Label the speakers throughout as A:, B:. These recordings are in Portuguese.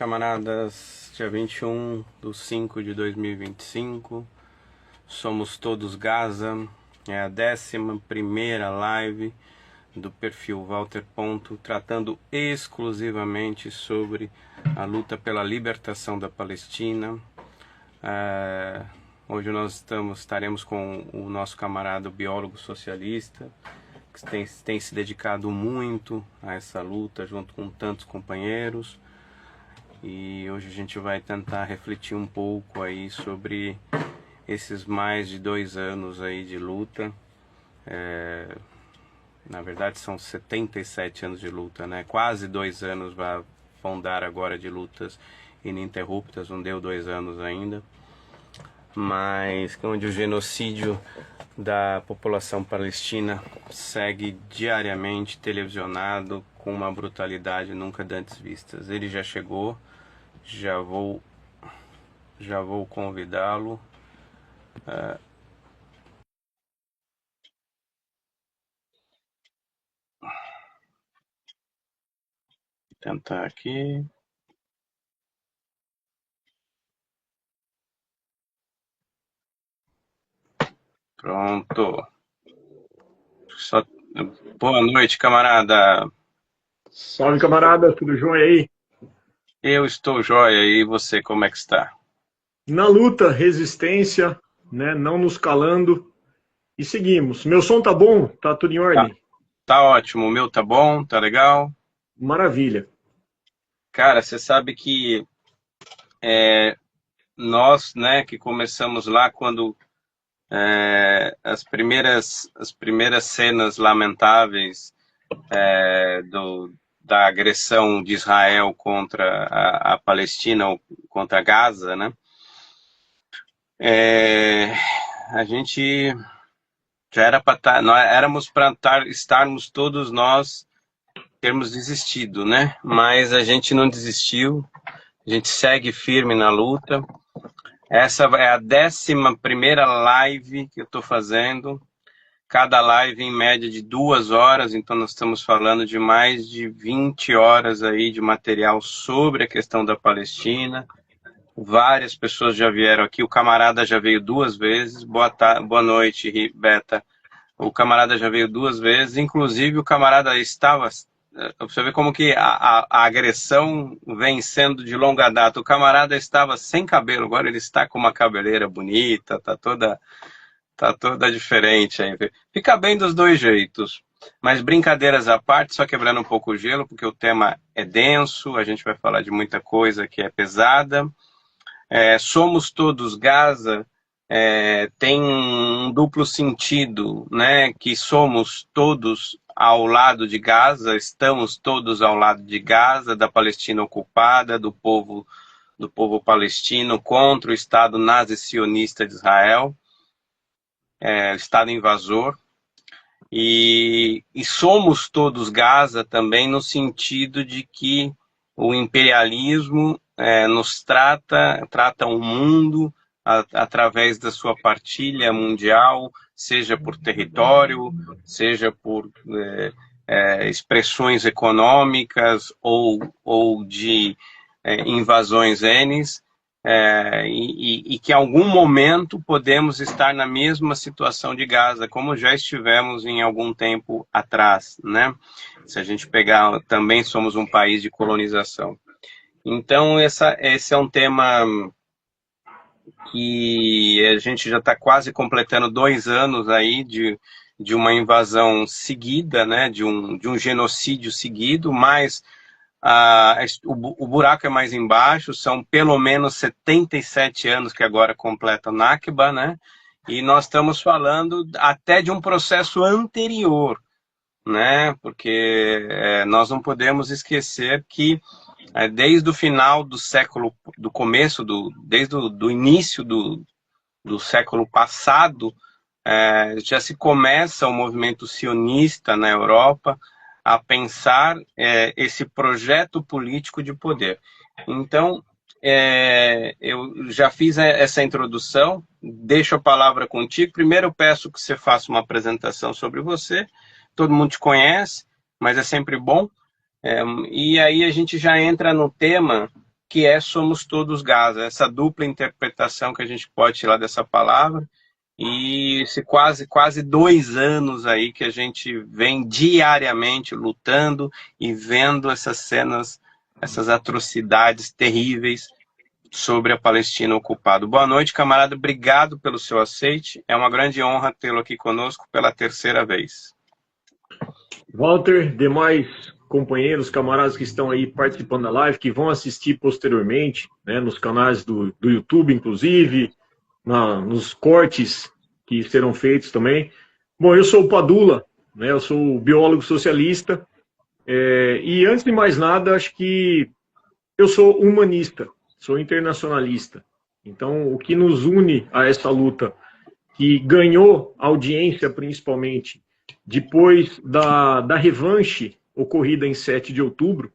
A: Camaradas, dia 21/5/2025, somos todos Gaza, é a 11ª live do perfil Walter Ponto, tratando exclusivamente sobre a luta pela libertação da Palestina. Hoje nós estaremos com o nosso camarada biólogo socialista, que tem se dedicado muito a essa luta junto com tantos companheiros. E hoje a gente vai tentar refletir um pouco aí sobre esses mais de 2 anos aí de luta. Na verdade são 77 anos de luta, né? Quase 2 anos vão dar agora de lutas ininterruptas, não deu 2 anos ainda. Mas onde o genocídio da população palestina segue diariamente televisionado com uma brutalidade nunca antes vistas. Ele já chegou, já vou convidá-lo. Tentar aqui. Pronto. Boa noite, camarada.
B: Salve, camarada, tudo jóia aí?
A: Eu estou jóia, e você, como é que está?
B: Na luta, resistência, né? Não nos calando e seguimos. Meu som tá bom? Tá tudo em ordem?
A: Tá ótimo, o meu tá bom, tá legal?
B: Maravilha.
A: Cara, você sabe que nós, né, que começamos lá quando as primeiras cenas lamentáveis da agressão de Israel contra a Palestina, ou contra Gaza, né? A gente já era para nós éramos para estarmos todos nós termos desistido, né? Mas a gente não desistiu, a gente segue firme na luta. Essa é a 11ª live que eu estou fazendo. Cada live em média de 2 horas, então nós estamos falando de mais de 20 horas aí de material sobre a questão da Palestina. Várias pessoas já vieram aqui, o camarada já veio 2 vezes. Boa noite, Beta. O camarada já veio 2 vezes, inclusive o camarada estava... Você vê como que a agressão vem sendo de longa data. O camarada estava sem cabelo, agora ele está com uma cabeleira bonita, tá toda diferente aí. Fica bem dos 2 jeitos. Mas brincadeiras à parte, só quebrando um pouco o gelo, porque o tema é denso, a gente vai falar de muita coisa que é pesada. Somos todos Gaza, tem um duplo sentido, né? Que somos todos ao lado de Gaza, estamos todos ao lado de Gaza, da Palestina ocupada, do povo palestino contra o Estado nazi-sionista de Israel, Estado invasor. E somos todos Gaza também no sentido de que o imperialismo nos trata o mundo através da sua partilha mundial, seja por território, seja por expressões econômicas ou de invasões Ns, e que em algum momento podemos estar na mesma situação de Gaza, como já estivemos em algum tempo atrás, né? Se a gente pegar, também somos um país de colonização. Então, esse é um tema que a gente já está quase completando 2 anos aí de uma invasão seguida, né? De um genocídio seguido, mas o buraco é mais embaixo, são pelo menos 77 anos que agora completa o Nakba, né? E nós estamos falando até de um processo anterior, né? Porque nós não podemos esquecer que desde o final do século, desde o início do século passado, já se começa o movimento sionista na Europa a pensar esse projeto político de poder. Então, eu já fiz essa introdução, deixo a palavra contigo. Primeiro eu peço que você faça uma apresentação sobre você. Todo mundo te conhece, mas é sempre bom. E aí a gente já entra no tema que é Somos Todos Gaza, essa dupla interpretação que a gente pode tirar dessa palavra, e esse quase 2 anos aí que a gente vem diariamente lutando e vendo essas cenas, essas atrocidades terríveis sobre a Palestina ocupada. Boa noite, camarada, obrigado pelo seu aceite, é uma grande honra tê-lo aqui conosco pela 3ª vez.
B: Walter, demais companheiros, camaradas que estão aí participando da live, que vão assistir posteriormente, né, nos canais do YouTube, inclusive, nos cortes que serão feitos também. Bom, eu sou o Padula, né, eu sou biólogo socialista, e antes de mais nada, acho que eu sou humanista, sou internacionalista. Então, o que nos une a essa luta, que ganhou audiência principalmente depois da revanche ocorrida em 7 de outubro,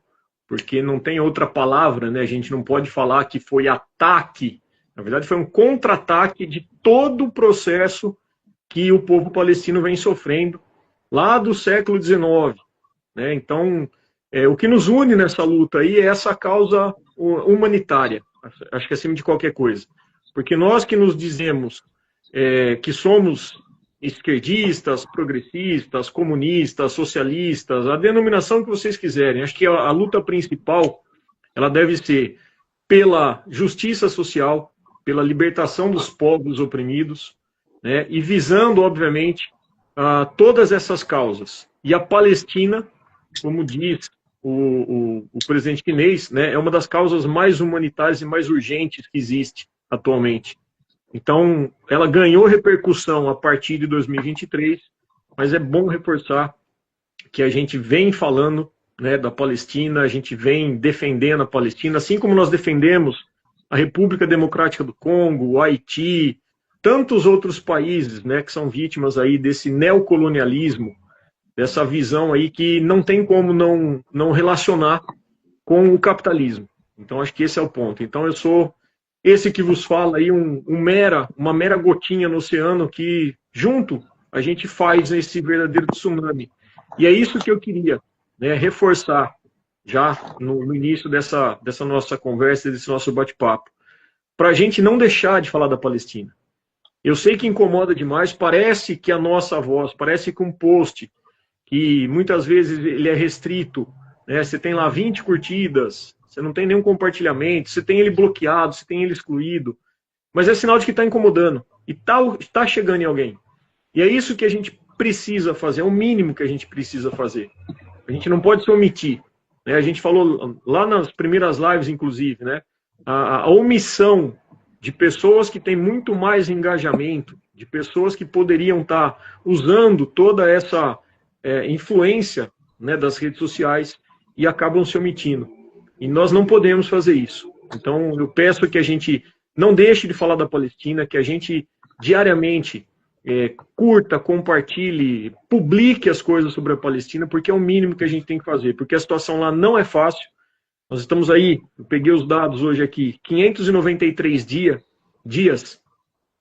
B: porque não tem outra palavra, né? A gente não pode falar que foi ataque, na verdade foi um contra-ataque de todo o processo que o povo palestino vem sofrendo lá do século XIX, né? Então, o que nos une nessa luta aí é essa causa humanitária, acho que acima de qualquer coisa, porque nós que nos dizemos que somos esquerdistas, progressistas, comunistas, socialistas, a denominação que vocês quiserem. Acho que a luta principal, ela deve ser pela justiça social, pela libertação dos povos oprimidos, né, e visando, obviamente, todas essas causas. E a Palestina, como diz o presidente chinês, né, é uma das causas mais humanitárias e mais urgentes que existe atualmente. Então, ela ganhou repercussão a partir de 2023, mas é bom reforçar que a gente vem falando, né, da Palestina, a gente vem defendendo a Palestina, assim como nós defendemos a República Democrática do Congo, o Haiti, tantos outros países, né, que são vítimas aí desse neocolonialismo, dessa visão aí que não tem como não relacionar com o capitalismo. Então, acho que esse é o ponto. Então, eu sou esse que vos fala aí, uma mera gotinha no oceano que, junto, a gente faz esse verdadeiro tsunami. E é isso que eu queria, né, reforçar já no início dessa nossa conversa, desse nosso bate-papo, para a gente não deixar de falar da Palestina. Eu sei que incomoda demais, parece que a nossa voz, parece que um post, que muitas vezes ele é restrito, né, você tem lá 20 curtidas, você não tem nenhum compartilhamento, você tem ele bloqueado, você tem ele excluído, mas é sinal de que está incomodando e tá chegando em alguém. E é isso que a gente precisa fazer, é o mínimo que a gente precisa fazer. A gente não pode se omitir, né? A gente falou lá nas primeiras lives, inclusive, né? A omissão de pessoas que têm muito mais engajamento, de pessoas que poderiam estar usando toda essa influência, né, das redes sociais e acabam se omitindo. E nós não podemos fazer isso. Então, eu peço que a gente não deixe de falar da Palestina, que a gente diariamente curta, compartilhe, publique as coisas sobre a Palestina, porque é o mínimo que a gente tem que fazer, porque a situação lá não é fácil. Nós estamos aí, eu peguei os dados hoje aqui, 593 dias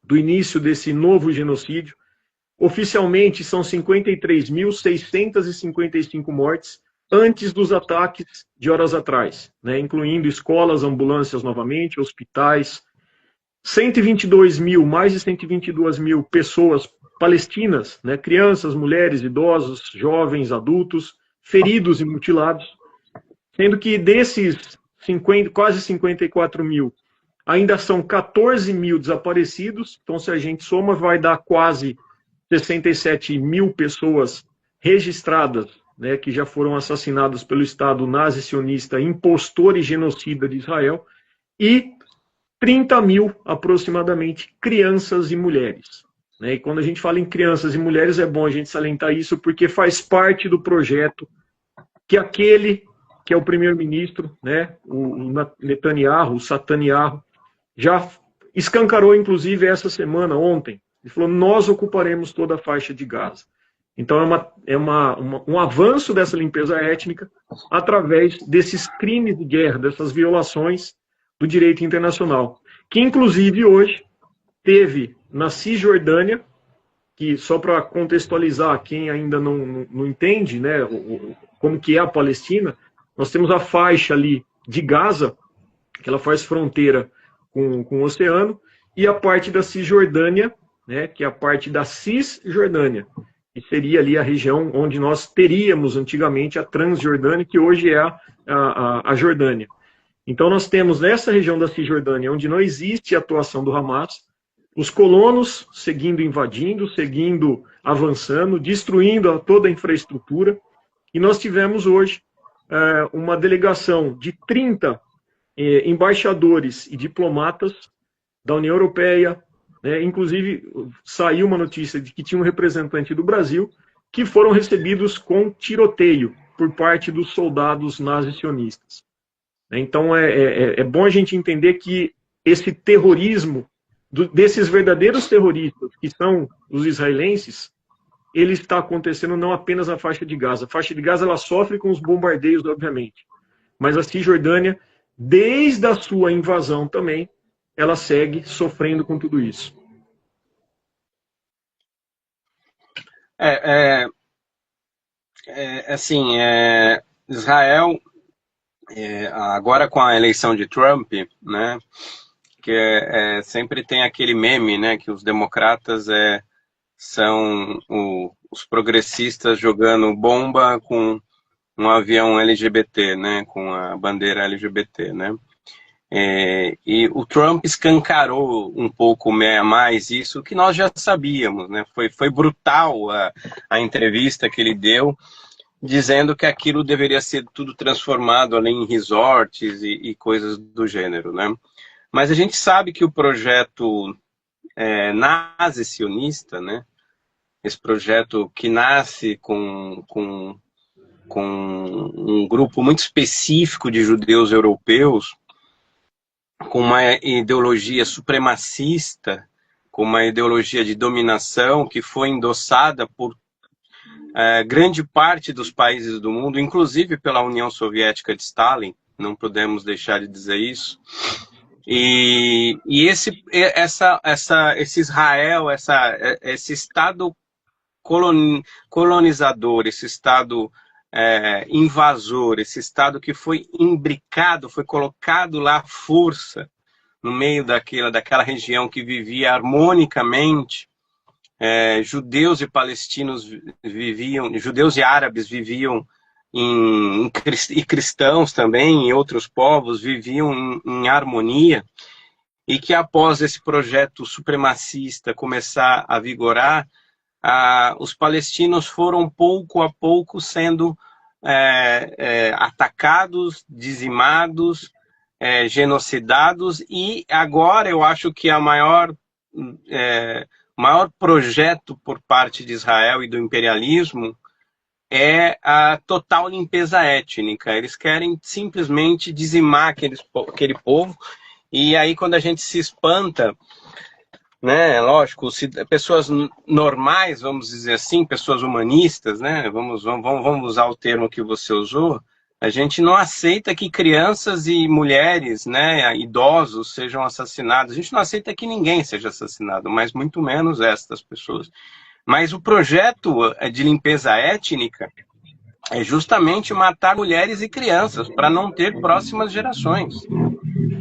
B: do início desse novo genocídio. Oficialmente, são 53.655 mortes, antes dos ataques de horas atrás, né, incluindo escolas, ambulâncias novamente, hospitais, 122 mil, mais de 122 mil pessoas palestinas, né, crianças, mulheres, idosos, jovens, adultos, feridos e mutilados, sendo que desses quase 54 mil, ainda são 14 mil desaparecidos, então se a gente soma vai dar quase 67 mil pessoas registradas, né, que já foram assassinados pelo Estado nazi-sionista, impostor e genocida de Israel, e 30 mil, aproximadamente, crianças e mulheres. Né? E quando a gente fala em crianças e mulheres, é bom a gente salientar isso, porque faz parte do projeto que aquele que é o primeiro-ministro, né, o Netanyahu, o Sataniahu, já escancarou, inclusive, essa semana, ontem. Ele falou, nós ocuparemos toda a faixa de Gaza. Então, um avanço dessa limpeza étnica através desses crimes de guerra, dessas violações do direito internacional. Que, inclusive, hoje teve na Cisjordânia, que só para contextualizar quem ainda não entende, né, como que é a Palestina, nós temos a faixa ali de Gaza, que ela faz fronteira com o oceano, e a parte da Cisjordânia, né, que é a parte da Cisjordânia, que seria ali a região onde nós teríamos antigamente a Transjordânia, que hoje é a Jordânia. Então nós temos nessa região da Cisjordânia, onde não existe atuação do Hamas, os colonos seguindo invadindo, seguindo avançando, destruindo toda a infraestrutura, e nós tivemos hoje uma delegação de 30 embaixadores e diplomatas da União Europeia, né? Inclusive saiu uma notícia de que tinha um representante do Brasil, que foram recebidos com tiroteio por parte dos soldados nazis-sionistas. Então é bom a gente entender que esse terrorismo, desses verdadeiros terroristas, que são os israelenses, ele está acontecendo não apenas na faixa de Gaza. A faixa de Gaza ela sofre com os bombardeios, obviamente, mas a Cisjordânia, desde a sua invasão também, ela segue sofrendo com tudo isso.
A: Assim, Israel, agora com a eleição de Trump, né, que sempre tem aquele meme, né, que os democratas são os progressistas jogando bomba com um avião LGBT, né, com a bandeira LGBT, né. E o Trump escancarou um pouco mais isso, que nós já sabíamos, né? Foi brutal a entrevista que ele deu, dizendo que aquilo deveria ser tudo transformado ali em resorts e coisas do gênero, né? Mas a gente sabe que o projeto nazi-sionista, né? Esse projeto que nasce com um grupo muito específico de judeus europeus, com uma ideologia supremacista, com uma ideologia de dominação que foi endossada por grande parte dos países do mundo, inclusive pela União Soviética de Stalin, não podemos deixar de dizer isso. E esse Israel, esse Estado colonizador, esse Estado invasor, esse Estado que foi imbricado, foi colocado lá à força no meio daquela região que vivia harmonicamente, judeus e palestinos viviam, judeus e árabes viviam e cristãos também, e outros povos viviam em harmonia, e que após esse projeto supremacista começar a vigorar, os palestinos foram pouco a pouco sendo atacados, dizimados, genocidados, e agora eu acho que o maior projeto por parte de Israel e do imperialismo é a total limpeza étnica. Eles querem simplesmente dizimar aquele povo, e aí quando a gente se espanta, né, lógico, pessoas normais, vamos dizer assim, pessoas humanistas, né, vamos usar o termo que você usou, a gente não aceita que crianças e mulheres, né, idosos sejam assassinados, a gente não aceita que ninguém seja assassinado, mas muito menos estas pessoas. Mas o projeto de limpeza étnica é justamente matar mulheres e crianças para não ter próximas gerações.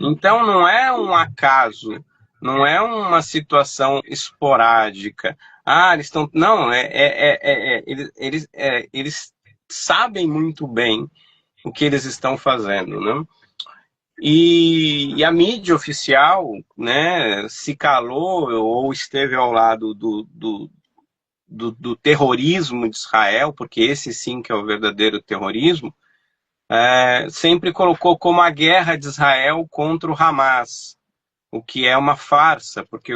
A: Então não é um acaso, não é uma situação esporádica. Eles estão... Não, eles sabem muito bem o que eles estão fazendo, né? E a mídia oficial, né, se calou ou esteve ao lado do terrorismo de Israel, porque esse sim que é o verdadeiro terrorismo, sempre colocou como a guerra de Israel contra o Hamas, o que é uma farsa, porque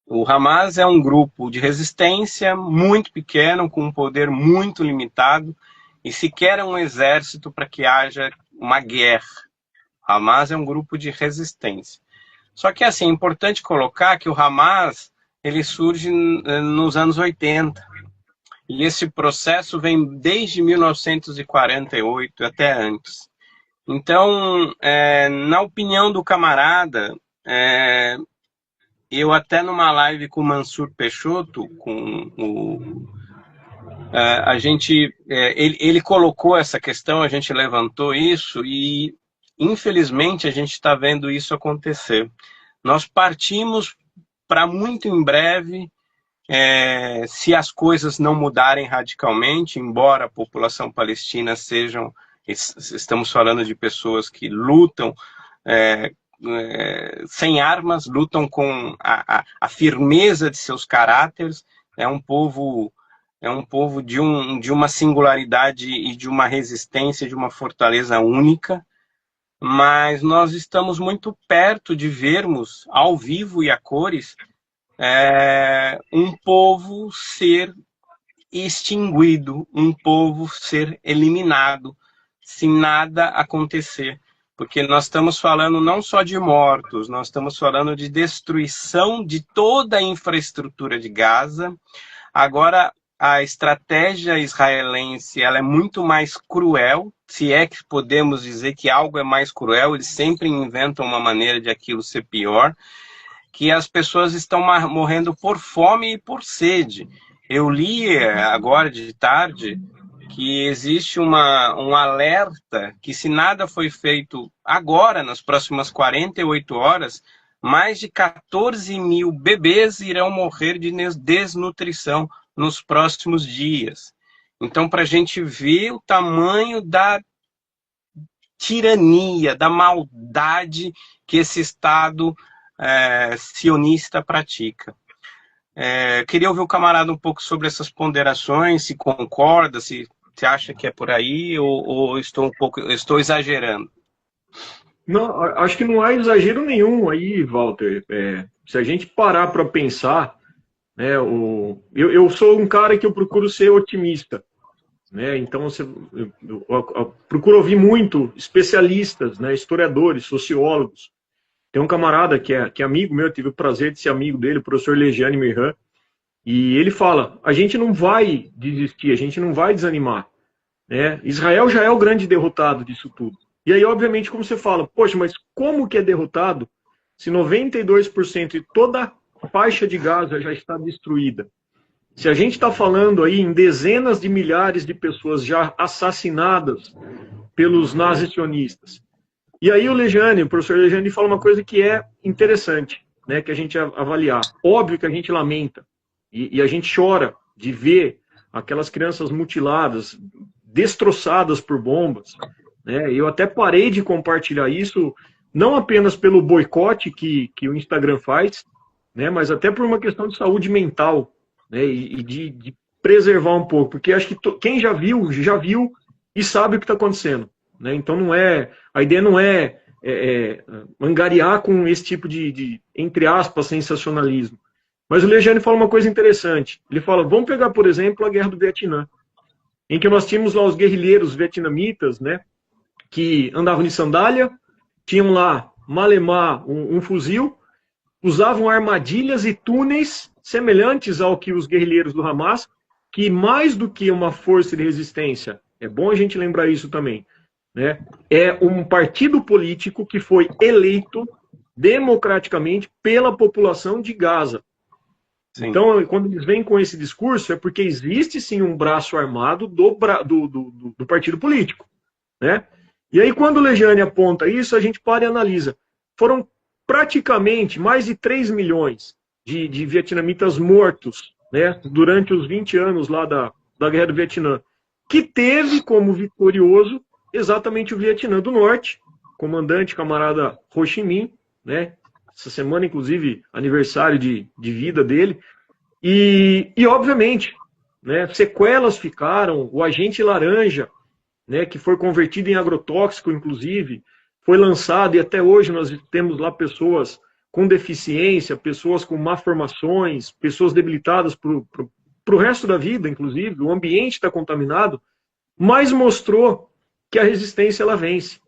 A: o Hamas é um grupo de resistência muito pequeno, com um poder muito limitado, e sequer um exército para que haja uma guerra. O Hamas é um grupo de resistência. Só que assim, é importante colocar que o Hamas ele surge nos anos 80, e esse processo vem desde 1948 até antes. Então, na opinião do camarada, eu até numa live com o Mansur Peixoto, com Ele colocou essa questão, a gente levantou isso e, infelizmente, a gente está vendo isso acontecer. Nós partimos para muito em breve, se as coisas não mudarem radicalmente, embora a população palestina estamos falando de pessoas que lutam sem armas, lutam com a firmeza de seus caráteres, é um povo de uma singularidade e de uma resistência, de uma fortaleza única, mas nós estamos muito perto de vermos, ao vivo e a cores, um povo ser extinguido, um povo ser eliminado, se nada acontecer. Porque nós estamos falando não só de mortos, nós estamos falando de destruição de toda a infraestrutura de Gaza. Agora, a estratégia israelense ela é muito mais cruel, se é que podemos dizer que algo é mais cruel, eles sempre inventam uma maneira de aquilo ser pior, que as pessoas estão morrendo por fome e por sede. Eu li agora de tarde que existe um alerta que se nada foi feito agora, nas próximas 48 horas, mais de 14 mil bebês irão morrer de desnutrição nos próximos dias. Então, para a gente ver o tamanho da tirania, da maldade que esse Estado sionista pratica. Queria ouvir o camarada um pouco sobre essas ponderações, se concorda, se acha que é por aí, ou estou exagerando?
B: Não, acho que não há exagero nenhum aí, Walter. Se a gente parar para pensar, né, eu sou um cara que eu procuro ser otimista, né? Então eu procuro ouvir muito especialistas, né, historiadores, sociólogos. Tem um camarada que é amigo meu, eu tive o prazer de ser amigo dele, o professor Lejane Mirhan, e ele fala, a gente não vai desistir, a gente não vai desanimar, né? Israel já é o grande derrotado disso tudo. E aí, obviamente, como você fala, poxa, mas como que é derrotado se 92% de toda a faixa de Gaza já está destruída? Se a gente está falando aí em dezenas de milhares de pessoas já assassinadas pelos nazis sionistas. E aí o professor Lejane fala uma coisa que é interessante, né, que a gente avaliar. Óbvio que a gente lamenta e a gente chora de ver aquelas crianças mutiladas, destroçadas por bombas, né? Eu até parei de compartilhar isso, não apenas pelo boicote que o Instagram faz, né, mas até por uma questão de saúde mental, né, e de preservar um pouco, porque acho que quem já viu e sabe o que está acontecendo, né? Então a ideia não é angariar com esse tipo de entre aspas, sensacionalismo. Mas o Lejane fala uma coisa interessante. Ele fala, vamos pegar, por exemplo, a Guerra do Vietnã, em que nós tínhamos lá os guerrilheiros vietnamitas, né, que andavam de sandália, tinham lá, malemar, um fuzil, usavam armadilhas e túneis semelhantes ao que os guerrilheiros do Hamas, que mais do que uma força de resistência, é bom a gente lembrar isso também, né, é um partido político que foi eleito democraticamente pela população de Gaza. Sim. Então, quando eles vêm com esse discurso, é porque existe sim um braço armado do partido político, né? E aí, quando o Lejane aponta isso, a gente para e analisa. Foram praticamente mais de 3 milhões de vietnamitas mortos, né, durante os 20 anos lá da Guerra do Vietnã, que teve como vitorioso exatamente o Vietnã do Norte, comandante, camarada Ho Chi Minh, né? Essa semana, inclusive, aniversário de vida dele. E obviamente, né, sequelas ficaram, o agente laranja, né, que foi convertido em agrotóxico, inclusive, foi lançado e até hoje nós temos lá pessoas com deficiência, pessoas com malformações, pessoas debilitadas para o resto da vida, inclusive, o ambiente está contaminado, mas mostrou que a resistência ela vence.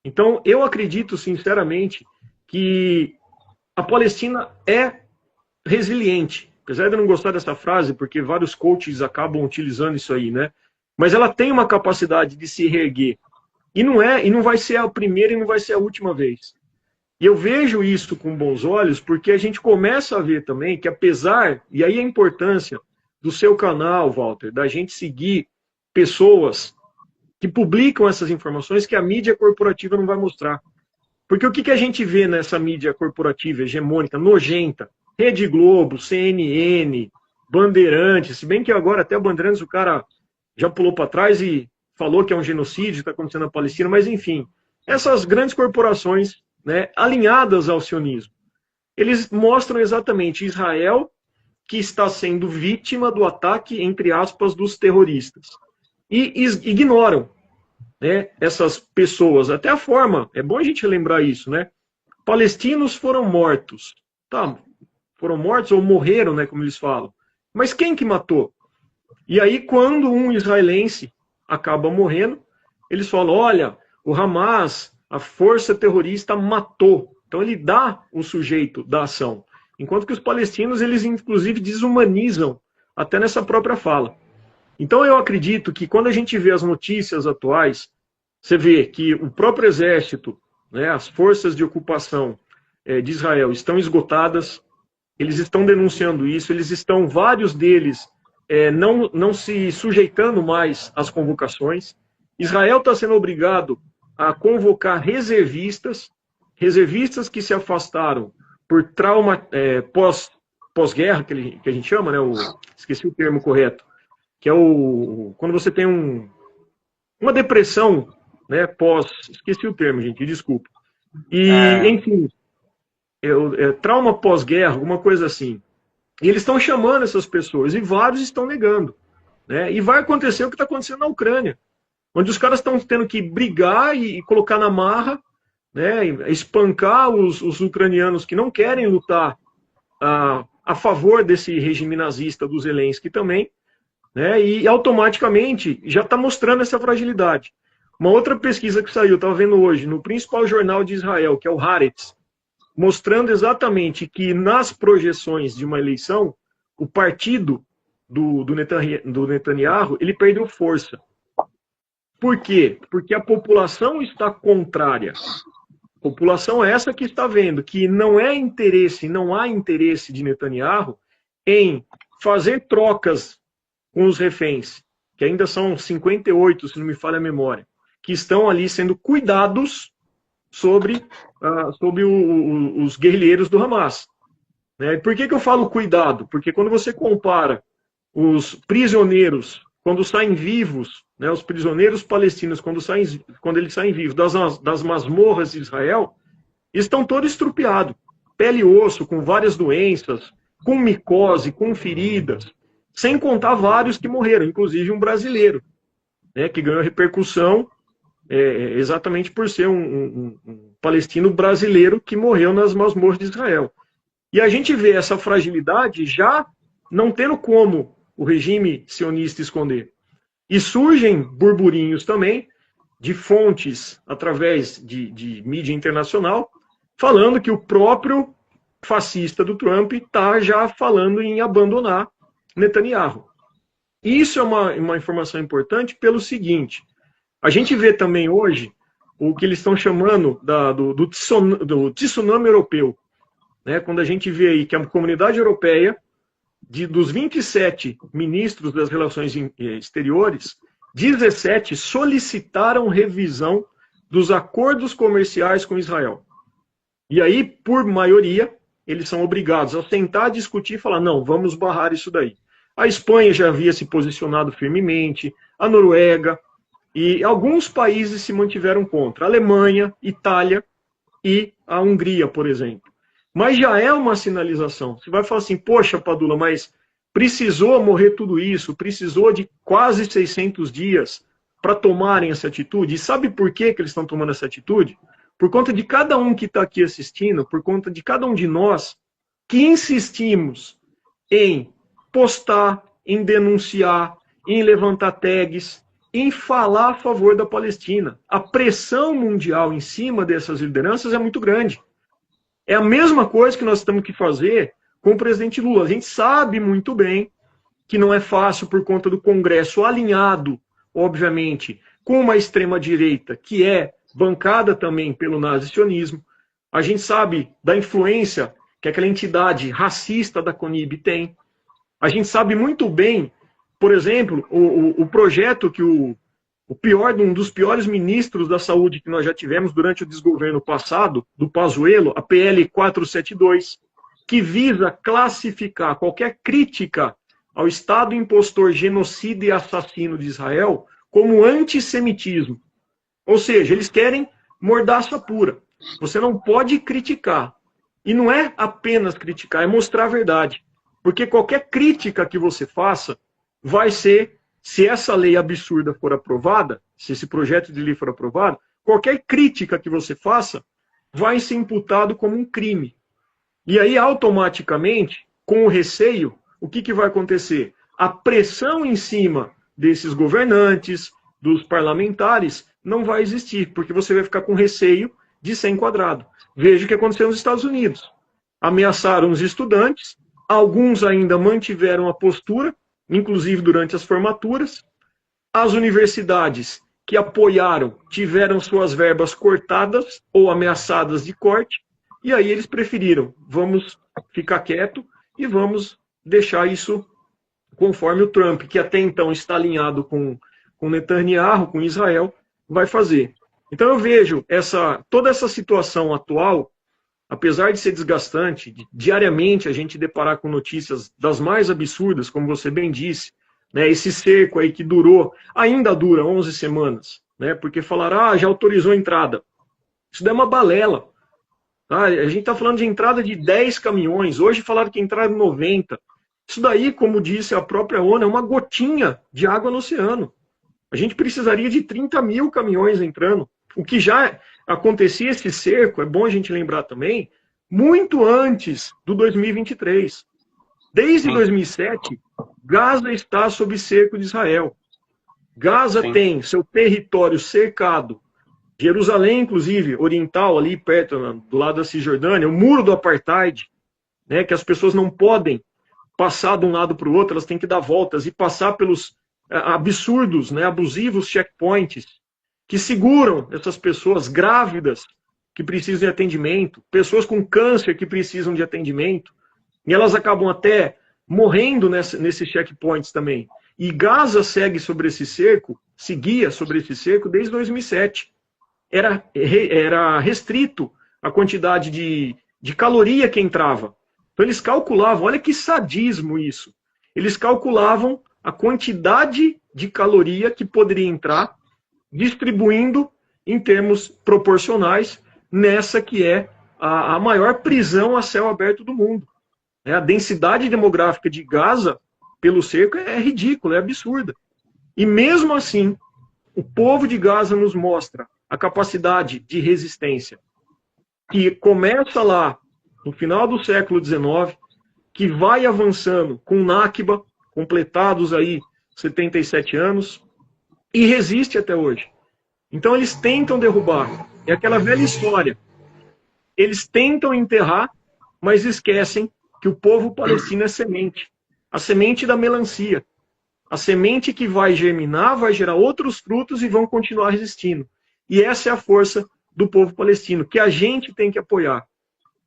B: Então, eu acredito, sinceramente, que a Palestina é resiliente. Apesar de eu não gostar dessa frase, porque vários coaches acabam utilizando isso aí, né? Mas ela tem uma capacidade de se reerguer. E não vai ser a primeira e não vai ser a última vez. E eu vejo isso com bons olhos, porque a gente começa a ver também que apesar, e aí a importância do seu canal, Walter, da gente seguir pessoas que publicam essas informações que a mídia corporativa não vai mostrar. Porque o que a gente vê nessa mídia corporativa hegemônica, nojenta? Rede Globo, CNN, Bandeirantes, se bem que agora até a Bandeirantes o cara já pulou para trás e falou que é um genocídio que está acontecendo na Palestina, mas enfim, essas grandes corporações, né, alinhadas ao sionismo, eles mostram exatamente Israel que está sendo vítima do ataque, entre aspas, dos terroristas. E ignoram, né, essas pessoas. Até a forma, é bom a gente lembrar isso, né? Palestinos foram mortos. Tá, foram mortos ou morreram, né, como eles falam. Mas quem que matou? E aí, quando um israelense acaba morrendo, eles falam, olha, o Hamas, a força terrorista, matou. Então ele dá o sujeito da ação. Enquanto que os palestinos, eles inclusive desumanizam até nessa própria fala. Então eu acredito que quando a gente vê as notícias atuais, você vê que o próprio exército, né, as forças de ocupação de Israel estão esgotadas, eles estão denunciando isso, eles estão, vários deles, não se sujeitando mais às convocações. Israel está sendo obrigado a convocar reservistas que se afastaram por trauma pós-guerra, que a gente chama, né? Esqueci o termo correto, que é quando você tem uma depressão, né? Esqueci o termo, gente, desculpa. E, enfim, trauma pós-guerra, alguma coisa assim. E eles estão chamando essas pessoas, e vários estão negando, né? E vai acontecer o que está acontecendo na Ucrânia, onde os caras estão tendo que brigar e colocar na marra, né, espancar os ucranianos que não querem lutar a favor desse regime nazista do Zelensky também, né, e automaticamente já está mostrando essa fragilidade. Uma outra pesquisa que saiu, estava vendo hoje, no principal jornal de Israel, que é o Haaretz, mostrando exatamente que nas projeções de uma eleição, o partido do Netanyahu, ele perdeu força. Por quê? Porque a população está contrária. População essa que está vendo que não há interesse de Netanyahu em fazer trocas com os reféns, que ainda são 58, se não me falha a memória, que estão ali sendo cuidados sobre os guerrilheiros do Hamas. Né? Por que eu falo cuidado? Porque quando você compara os prisioneiros, quando saem vivos, né, os prisioneiros palestinos, quando eles saem vivos das masmorras de Israel, estão todos estrupiados, pele e osso, com várias doenças, com micose, com feridas, sem contar vários que morreram, inclusive um brasileiro, né, que ganhou repercussão exatamente por ser um palestino brasileiro que morreu nas masmorras de Israel. E a gente vê essa fragilidade já não tendo como o regime sionista esconder. E surgem burburinhos também de fontes através de mídia internacional falando que o próprio fascista do Trump está já falando em abandonar Netanyahu. Isso é uma informação importante pelo seguinte, a gente vê também hoje o que eles estão chamando do tsunami europeu, né? Quando a gente vê aí que a comunidade europeia, dos 27 ministros das relações exteriores, 17 solicitaram revisão dos acordos comerciais com Israel. E aí, por maioria, eles são obrigados a sentar, discutir e falar, não, vamos barrar isso daí. A Espanha já havia se posicionado firmemente, a Noruega, e alguns países se mantiveram contra, a Alemanha, Itália e a Hungria, por exemplo. Mas já é uma sinalização. Você vai falar assim, poxa, Padula, mas precisou morrer tudo isso, precisou de quase 600 dias para tomarem essa atitude. E sabe por que eles estão tomando essa atitude? Por conta de cada um que está aqui assistindo, por conta de cada um de nós que insistimos em postar, em denunciar, em levantar tags, em falar a favor da Palestina. A pressão mundial em cima dessas lideranças é muito grande. É a mesma coisa que nós temos que fazer com o presidente Lula. A gente sabe muito bem que não é fácil por conta do Congresso alinhado, obviamente, com uma extrema-direita que é bancada também pelo nazi-sionismo. A gente sabe da influência que aquela entidade racista da CONIB tem. A gente sabe muito bem, por exemplo, o projeto que um dos piores ministros da saúde que nós já tivemos durante o desgoverno passado, do Pazuello, a PL 472, que visa classificar qualquer crítica ao Estado impostor, genocida e assassino de Israel como antissemitismo. Ou seja, eles querem mordaça pura. Você não pode criticar. E não é apenas criticar, é mostrar a verdade. Porque qualquer crítica que você faça vai ser, se essa lei absurda for aprovada, se esse projeto de lei for aprovado, qualquer crítica que você faça vai ser imputado como um crime. E aí, automaticamente, com o receio, o que vai acontecer? A pressão em cima desses governantes, dos parlamentares, não vai existir, porque você vai ficar com receio de ser enquadrado. Veja o que aconteceu nos Estados Unidos. Ameaçaram os estudantes, alguns ainda mantiveram a postura, inclusive durante as formaturas. As universidades que apoiaram tiveram suas verbas cortadas ou ameaçadas de corte, e aí eles preferiram, vamos ficar quieto e vamos deixar isso conforme o Trump, que até então está alinhado com Netanyahu, com Israel, vai fazer. Então eu vejo toda essa situação atual, apesar de ser desgastante, diariamente a gente deparar com notícias das mais absurdas, como você bem disse, né, esse cerco aí que ainda dura 11 semanas, né, porque falaram, já autorizou a entrada. Isso daí é uma balela. Tá? A gente está falando de entrada de 10 caminhões, hoje falaram que entraram 90. Isso daí, como disse a própria ONU, é uma gotinha de água no oceano. A gente precisaria de 30 mil caminhões entrando. O que já acontecia, esse cerco, é bom a gente lembrar também, muito antes do 2023. Desde 2007, Gaza está sob cerco de Israel. Gaza tem seu território cercado. Jerusalém, inclusive, oriental, ali perto, do lado da Cisjordânia, o muro do apartheid, né, que as pessoas não podem passar de um lado para o outro, elas têm que dar voltas e passar pelos absurdos, né, abusivos checkpoints que seguram essas pessoas grávidas que precisam de atendimento, pessoas com câncer que precisam de atendimento, e elas acabam até morrendo nesses checkpoints também. E Gaza seguia sobre esse cerco desde 2007. Era restrito a quantidade de caloria que entrava. Então eles calculavam, olha que sadismo isso. Eles calculavam a quantidade de caloria que poderia entrar, distribuindo em termos proporcionais nessa que é a maior prisão a céu aberto do mundo. A densidade demográfica de Gaza pelo cerco é ridícula, é absurda. E mesmo assim, o povo de Gaza nos mostra a capacidade de resistência, que começa lá no final do século XIX, que vai avançando com Nakba, completados aí 77 anos, e resiste até hoje. Então eles tentam derrubar. É aquela velha história. Eles tentam enterrar, mas esquecem que o povo palestino é semente. A semente da melancia. A semente que vai germinar, vai gerar outros frutos e vão continuar resistindo. E essa é a força do povo palestino, que a gente tem que apoiar.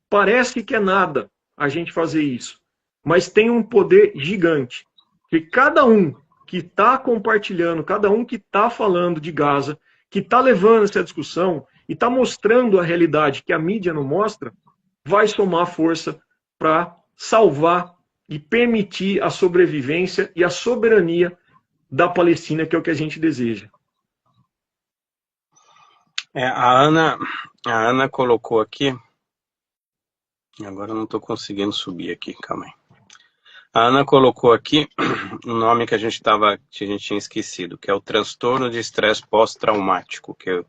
B: Parece que é nada a gente fazer isso, mas tem um poder gigante. Que cada um que está compartilhando, cada um que está falando de Gaza, que está levando essa discussão e está mostrando a realidade que a mídia não mostra, vai somar força para salvar e permitir a sobrevivência e a soberania da Palestina, que é o que a gente deseja.
A: A Ana colocou aqui, agora eu não estou conseguindo subir aqui, calma aí. A Ana colocou aqui um nome que a gente tinha esquecido, que é o transtorno de estresse pós-traumático, que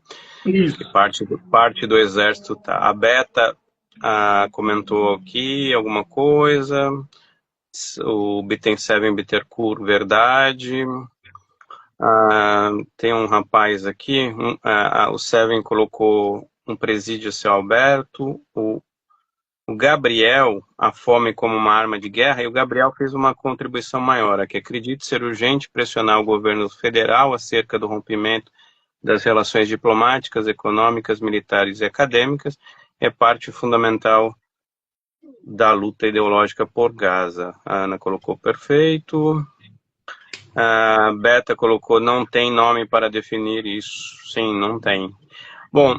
A: parte do exército tá. A Beta comentou aqui alguma coisa, o Bitten Seven Bittercourt, verdade. Tem um rapaz aqui, o Seven colocou um presídio a céu aberto, o Gabriel, a fome como uma arma de guerra, e o Gabriel fez uma contribuição maior, que acredito ser urgente pressionar o governo federal acerca do rompimento das relações diplomáticas, econômicas, militares e acadêmicas, é parte fundamental da luta ideológica por Gaza. A Ana colocou perfeito. A Beta colocou não tem nome para definir isso. Sim, não tem. Bom,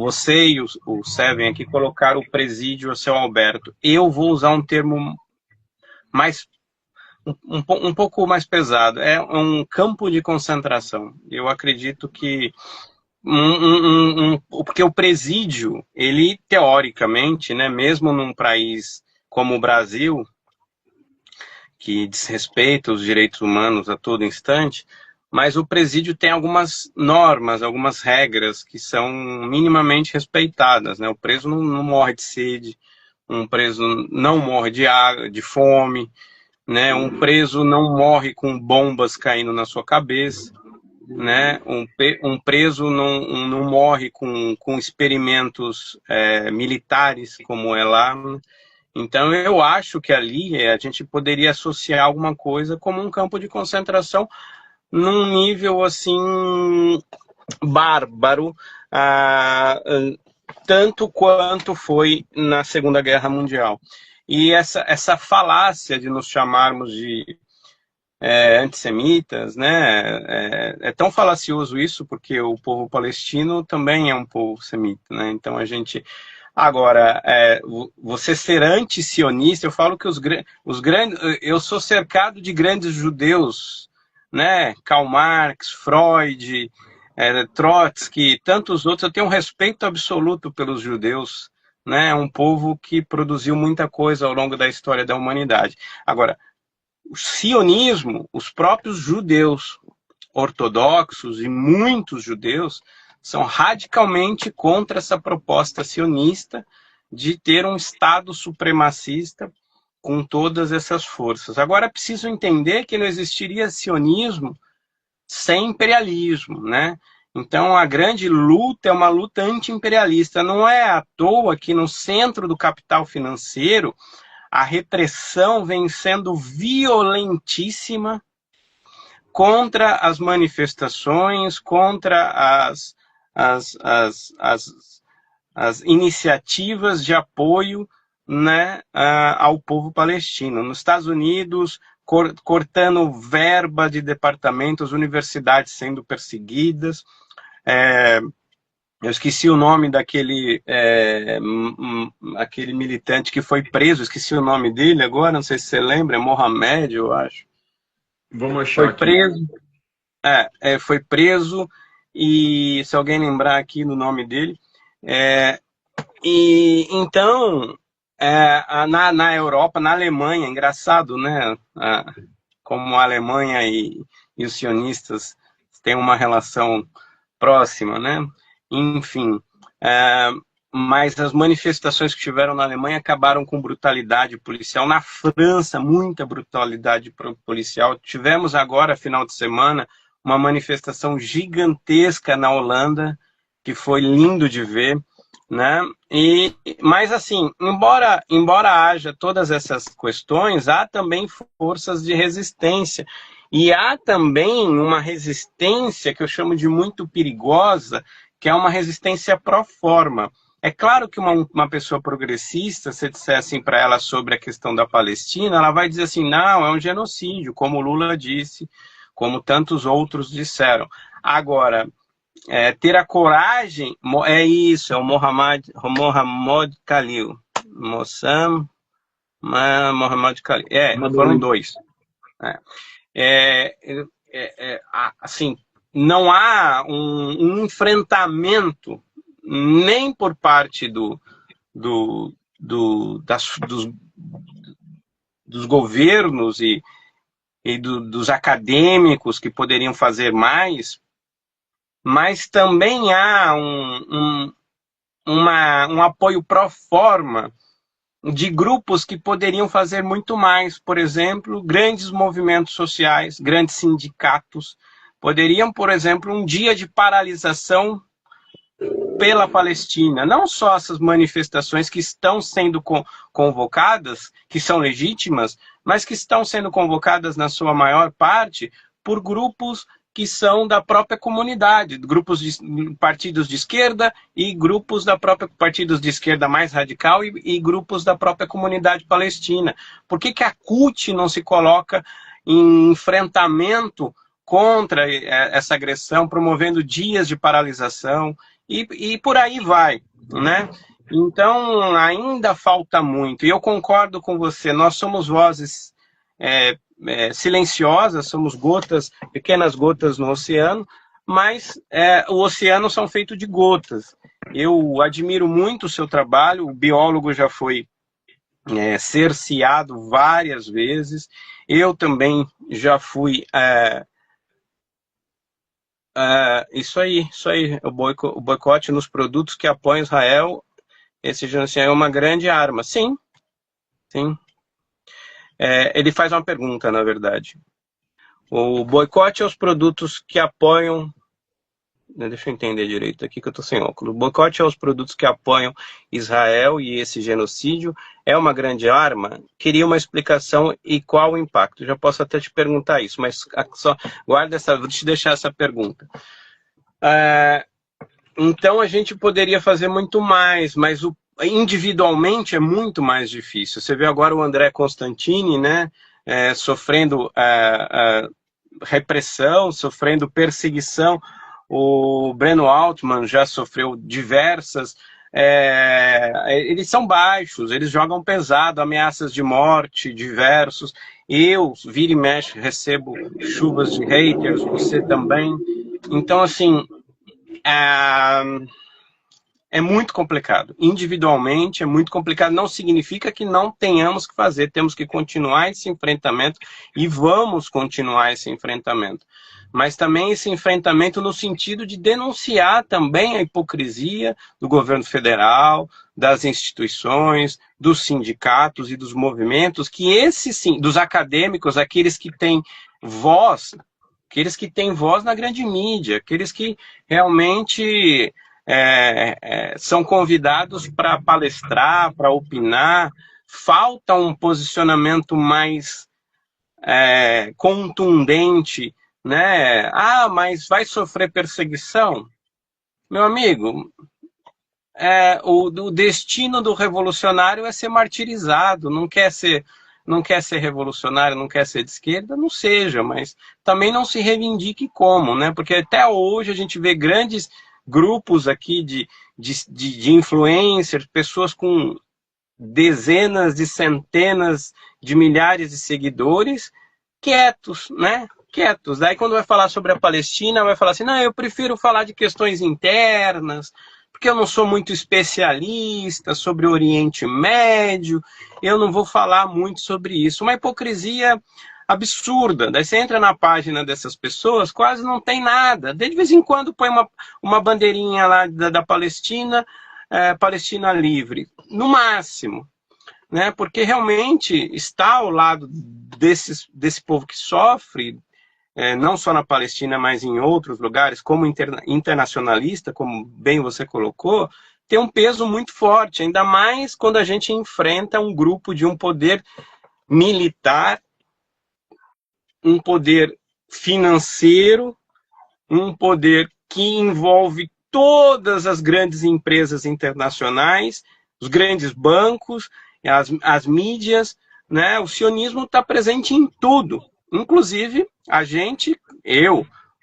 A: você e o Seven aqui colocaram o presídio a seu Alberto. Eu vou usar um termo mais um pouco mais pesado. É um campo de concentração. Eu acredito que porque o presídio, ele teoricamente, né, mesmo num país como o Brasil, que desrespeita os direitos humanos a todo instante, mas o presídio tem algumas normas, algumas regras que são minimamente respeitadas, né? O preso não morre de sede, um preso não morre de água, de fome, né? Um preso não morre com bombas caindo na sua cabeça, né? Um preso não morre com experimentos militares, como é lá. Então, eu acho que ali a gente poderia associar alguma coisa como um campo de concentração num nível, assim, bárbaro, tanto quanto foi na Segunda Guerra Mundial. E essa falácia de nos chamarmos de antissemitas, né? É tão falacioso isso, porque o povo palestino também é um povo semita, né? Então a gente... Agora, você ser anti-sionista, eu falo que os grandes... Eu sou cercado de grandes judeus, né? Karl Marx, Freud, Trotsky, tantos outros. Eu tenho um respeito absoluto pelos judeus, né? É um povo que produziu muita coisa ao longo da história da humanidade. Agora, o sionismo, os próprios judeus ortodoxos e muitos judeus são radicalmente contra essa proposta sionista de ter um Estado supremacista com todas essas forças. Agora, é preciso entender que não existiria sionismo sem imperialismo, né? Então, a grande luta é uma luta anti-imperialista. Não é à toa que no centro do capital financeiro a repressão vem sendo violentíssima contra as manifestações, contra as iniciativas de apoio, né, ao povo palestino. Nos Estados Unidos, cortando verba de departamentos, universidades sendo perseguidas. Eu esqueci o nome daquele aquele militante que foi preso, esqueci o nome dele agora, não sei se você lembra, é Mohamed, eu acho.
B: Vamos achar
A: foi
B: aqui.
A: preso, foi preso, e se alguém lembrar aqui do nome dele. E então, na Europa, na Alemanha, engraçado, né? Como a Alemanha e os sionistas têm uma relação próxima, né? Enfim, mas as manifestações que tiveram na Alemanha acabaram com brutalidade policial. Na França, muita brutalidade policial. Tivemos agora, final de semana, uma manifestação gigantesca na Holanda, que foi lindo de ver, né? Mas assim, embora haja todas essas questões, há também forças de resistência. E há também uma resistência que eu chamo de muito perigosa, que é uma resistência pró forma. É claro que uma pessoa progressista, se disser assim para ela sobre a questão da Palestina, ela vai dizer assim, não, é um genocídio, como Lula disse, como tantos outros disseram. Agora, ter a coragem, é isso, é o Mohammad Khalil. Mohammad Khalil. Foram dois. Assim, não há um enfrentamento nem por parte dos governos e dos acadêmicos que poderiam fazer mais, mas também há um apoio pró forma de grupos que poderiam fazer muito mais. Por exemplo, grandes movimentos sociais, grandes sindicatos, poderiam, por exemplo, um dia de paralisação pela Palestina. Não só essas manifestações que estão sendo convocadas, que são legítimas, mas que estão sendo convocadas, na sua maior parte, por grupos que são da própria comunidade, partidos de esquerda e grupos da própria partidos de esquerda mais radical e grupos da própria comunidade palestina. Por que a CUT não se coloca em enfrentamento contra essa agressão, promovendo dias de paralisação e por aí vai, né? Então, ainda falta muito. E eu concordo com você, nós somos vozes silenciosas, somos gotas, pequenas gotas no oceano, mas o oceano são feitos de gotas. Eu admiro muito o seu trabalho, o biólogo já foi cerceado várias vezes, eu também já fui... isso aí, o boicote nos produtos que apoiam Israel, esse genocídio é uma grande arma. Sim, sim. Ele faz uma pergunta, na verdade. O boicote aos produtos que apoiam... Deixa eu entender direito aqui que eu estou sem óculos. O boicote aos produtos que apoiam Israel e esse genocídio é uma grande arma? Queria uma explicação e qual o impacto? Já posso até te perguntar isso, mas só guarda vou te deixar essa pergunta. Então a gente poderia fazer muito mais, mas individualmente é muito mais difícil. Você vê agora o André Constantini, né, sofrendo repressão, sofrendo perseguição. O Breno Altman já sofreu diversas. Eles são baixos, eles jogam pesado, ameaças de morte, diversos. Eu, vira e mexe, recebo chuvas de haters, você também. Então, assim, é muito complicado. Individualmente é muito complicado. Não significa que não tenhamos que fazer. Temos que continuar esse enfrentamento e vamos continuar esse enfrentamento. Mas também esse enfrentamento no sentido de denunciar também a hipocrisia do governo federal, das instituições, dos sindicatos e dos movimentos, dos acadêmicos, aqueles que têm voz na grande mídia, aqueles que realmente são convidados para palestrar, para opinar. Falta um posicionamento mais contundente, né? Mas vai sofrer perseguição? Meu amigo, o destino do revolucionário é ser martirizado, não quer ser revolucionário, não quer ser de esquerda, não seja, mas também não se reivindique como, né? Porque até hoje a gente vê grandes grupos aqui de influencers, pessoas com dezenas de centenas de milhares de seguidores, quietos, né? Quietos. Daí quando vai falar sobre a Palestina, vai falar assim, não, eu prefiro falar de questões internas, porque eu não sou muito especialista sobre o Oriente Médio, eu não vou falar muito sobre isso. Uma hipocrisia absurda. Daí você entra na página dessas pessoas, quase não tem nada. De vez em quando põe uma bandeirinha lá da Palestina, Palestina livre, no máximo. Né? Porque realmente está ao lado desse povo que sofre, não só na Palestina, mas em outros lugares, como internacionalista, como bem você colocou, tem um peso muito forte, ainda mais quando a gente enfrenta um grupo de um poder militar, um poder financeiro, um poder que envolve todas as grandes empresas internacionais, os grandes bancos, as mídias, né? O sionismo está presente em tudo. Inclusive, a gente,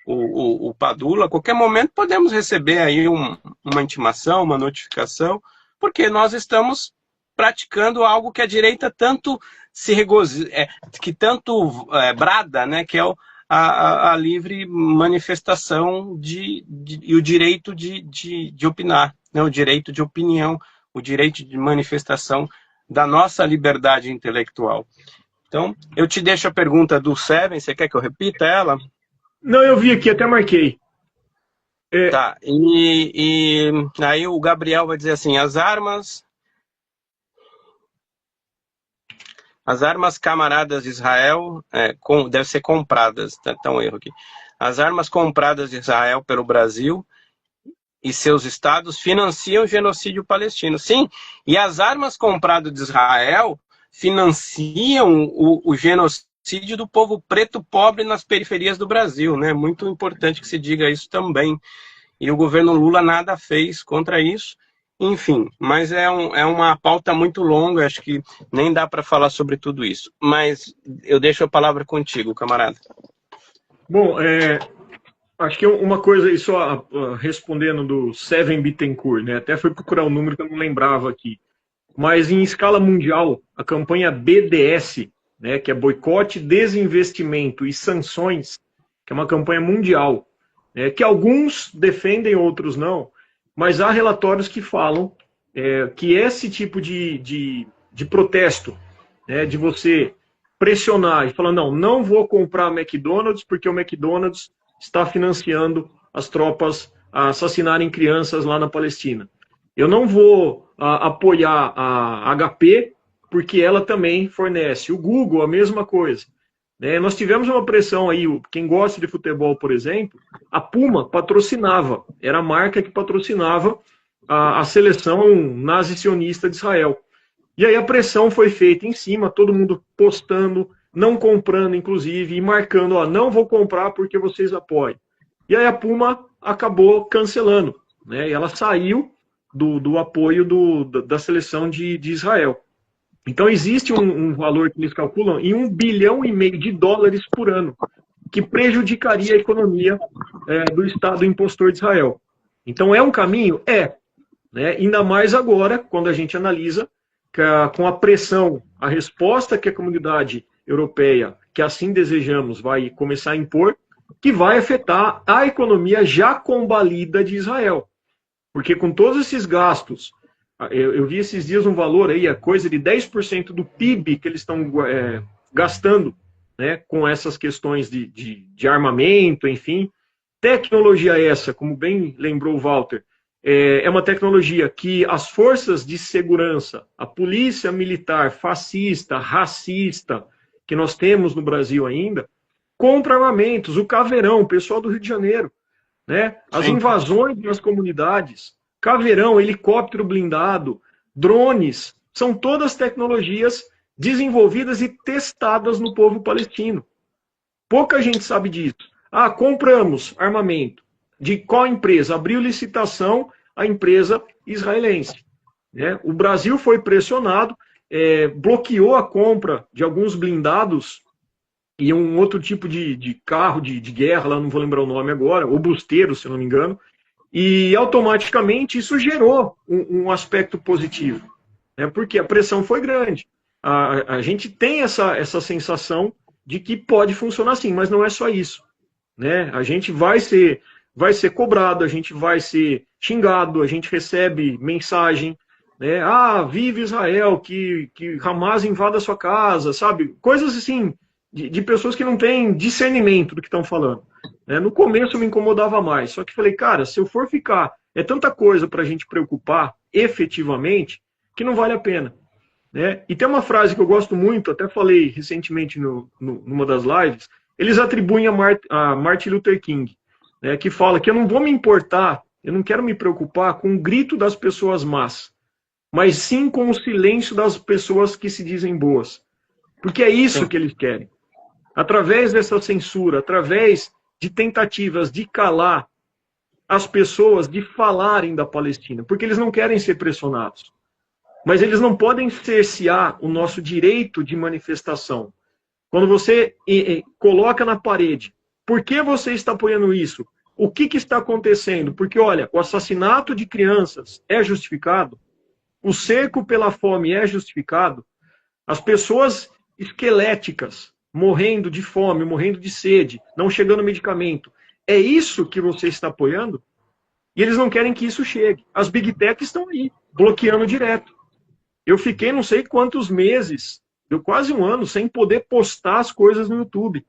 A: o Padula, a qualquer momento podemos receber aí uma intimação, uma notificação, porque nós estamos praticando algo que a direita tanto se regozija, que tanto brada, né, que é a livre manifestação e o direito de opinar, né, o direito de opinião, o direito de manifestação da nossa liberdade intelectual. Então, eu te deixo a pergunta do Seven, você quer que eu repita ela?
B: Não, eu vi aqui, até marquei.
A: Tá, e aí o Gabriel vai dizer assim, as armas camaradas de Israel devem ser compradas, tá um erro aqui. As armas compradas de Israel pelo Brasil e seus estados financiam o genocídio palestino. Sim, e as armas compradas de Israel financiam o genocídio genocídio do povo preto pobre nas periferias do Brasil, né? Muito importante que se diga isso também. E o governo Lula nada fez contra isso. Enfim, mas é uma pauta muito longa, acho que nem dá para falar sobre tudo isso. Mas eu deixo a palavra contigo, camarada.
B: Bom, acho que uma coisa aí, só respondendo do Seven Bittencourt, né? Até fui procurar um número que eu não lembrava aqui. Mas em escala mundial, a campanha BDS, né, que é Boicote, Desinvestimento e Sanções, que é uma campanha mundial, né, que alguns defendem, outros não, mas há relatórios que falam que esse tipo de protesto, né, de você pressionar e falar, não vou comprar McDonald's porque o McDonald's está financiando as tropas a assassinarem crianças lá na Palestina. Eu não vou apoiar a HP porque ela também fornece. O Google, a mesma coisa. Né? Nós tivemos uma pressão aí, quem gosta de futebol, por exemplo, a Puma patrocinava, era a marca que patrocinava a seleção nazi-sionista de Israel. E aí a pressão foi feita em cima, todo mundo postando, não comprando, inclusive, e marcando, não vou comprar porque vocês apoiam. E aí a Puma acabou cancelando, né? E ela saiu do apoio da seleção de Israel. Então existe um valor que eles calculam em $1,5 bilhão de dólares por ano, que prejudicaria a economia do Estado impostor de Israel. Então é um caminho? Né? Ainda mais agora, quando a gente analisa com a pressão, a resposta que a comunidade europeia, que assim desejamos, vai começar a impor, que vai afetar a economia já combalida de Israel. Porque com todos esses gastos, eu vi esses dias um valor aí, a coisa de 10% do PIB que eles estão gastando, né, com essas questões de armamento, enfim. Tecnologia essa, como bem lembrou o Walter, é uma tecnologia que as forças de segurança, a polícia militar fascista, racista, que nós temos no Brasil ainda, compra armamentos, o Caveirão, o pessoal do Rio de Janeiro, né? As invasões nas comunidades, Caveirão, helicóptero blindado, drones, são todas tecnologias desenvolvidas e testadas no povo palestino. Pouca gente sabe disso. Compramos armamento. De qual empresa? Abriu licitação a empresa israelense. Né? O Brasil foi pressionado, bloqueou a compra de alguns blindados e um outro tipo de carro de guerra, lá não vou lembrar o nome agora, ou busteiro, se não me engano, e automaticamente isso gerou um aspecto positivo, né? Porque a pressão foi grande. A gente tem essa sensação de que pode funcionar assim, mas não é só isso. Né? A gente vai ser cobrado, a gente vai ser xingado, a gente recebe mensagem, né? Vive Israel, que Hamas invada a sua casa, sabe? Coisas assim, de pessoas que não têm discernimento do que estão falando. No começo me incomodava mais, só que falei, cara, se eu for ficar, é tanta coisa para a gente preocupar efetivamente, que não vale a pena. Né? E tem uma frase que eu gosto muito, até falei recentemente numa das lives, eles atribuem a Martin Luther King, né, que fala que eu não vou me importar, eu não quero me preocupar com o grito das pessoas más, mas sim com o silêncio das pessoas que se dizem boas. Porque é isso que eles querem. Através dessa censura, através de tentativas de calar as pessoas de falarem da Palestina, porque eles não querem ser pressionados. Mas eles não podem cercear o nosso direito de manifestação. Quando você coloca na parede, por que você está apoiando isso? O que está acontecendo? Porque, olha, o assassinato de crianças é justificado, o cerco pela fome é justificado, as pessoas esqueléticas morrendo de fome, morrendo de sede, não chegando medicamento, é isso que você está apoiando? E eles não querem que isso chegue. As Big Tech estão aí, bloqueando direto. Eu fiquei não sei quantos meses, deu quase um ano, sem poder postar as coisas no YouTube.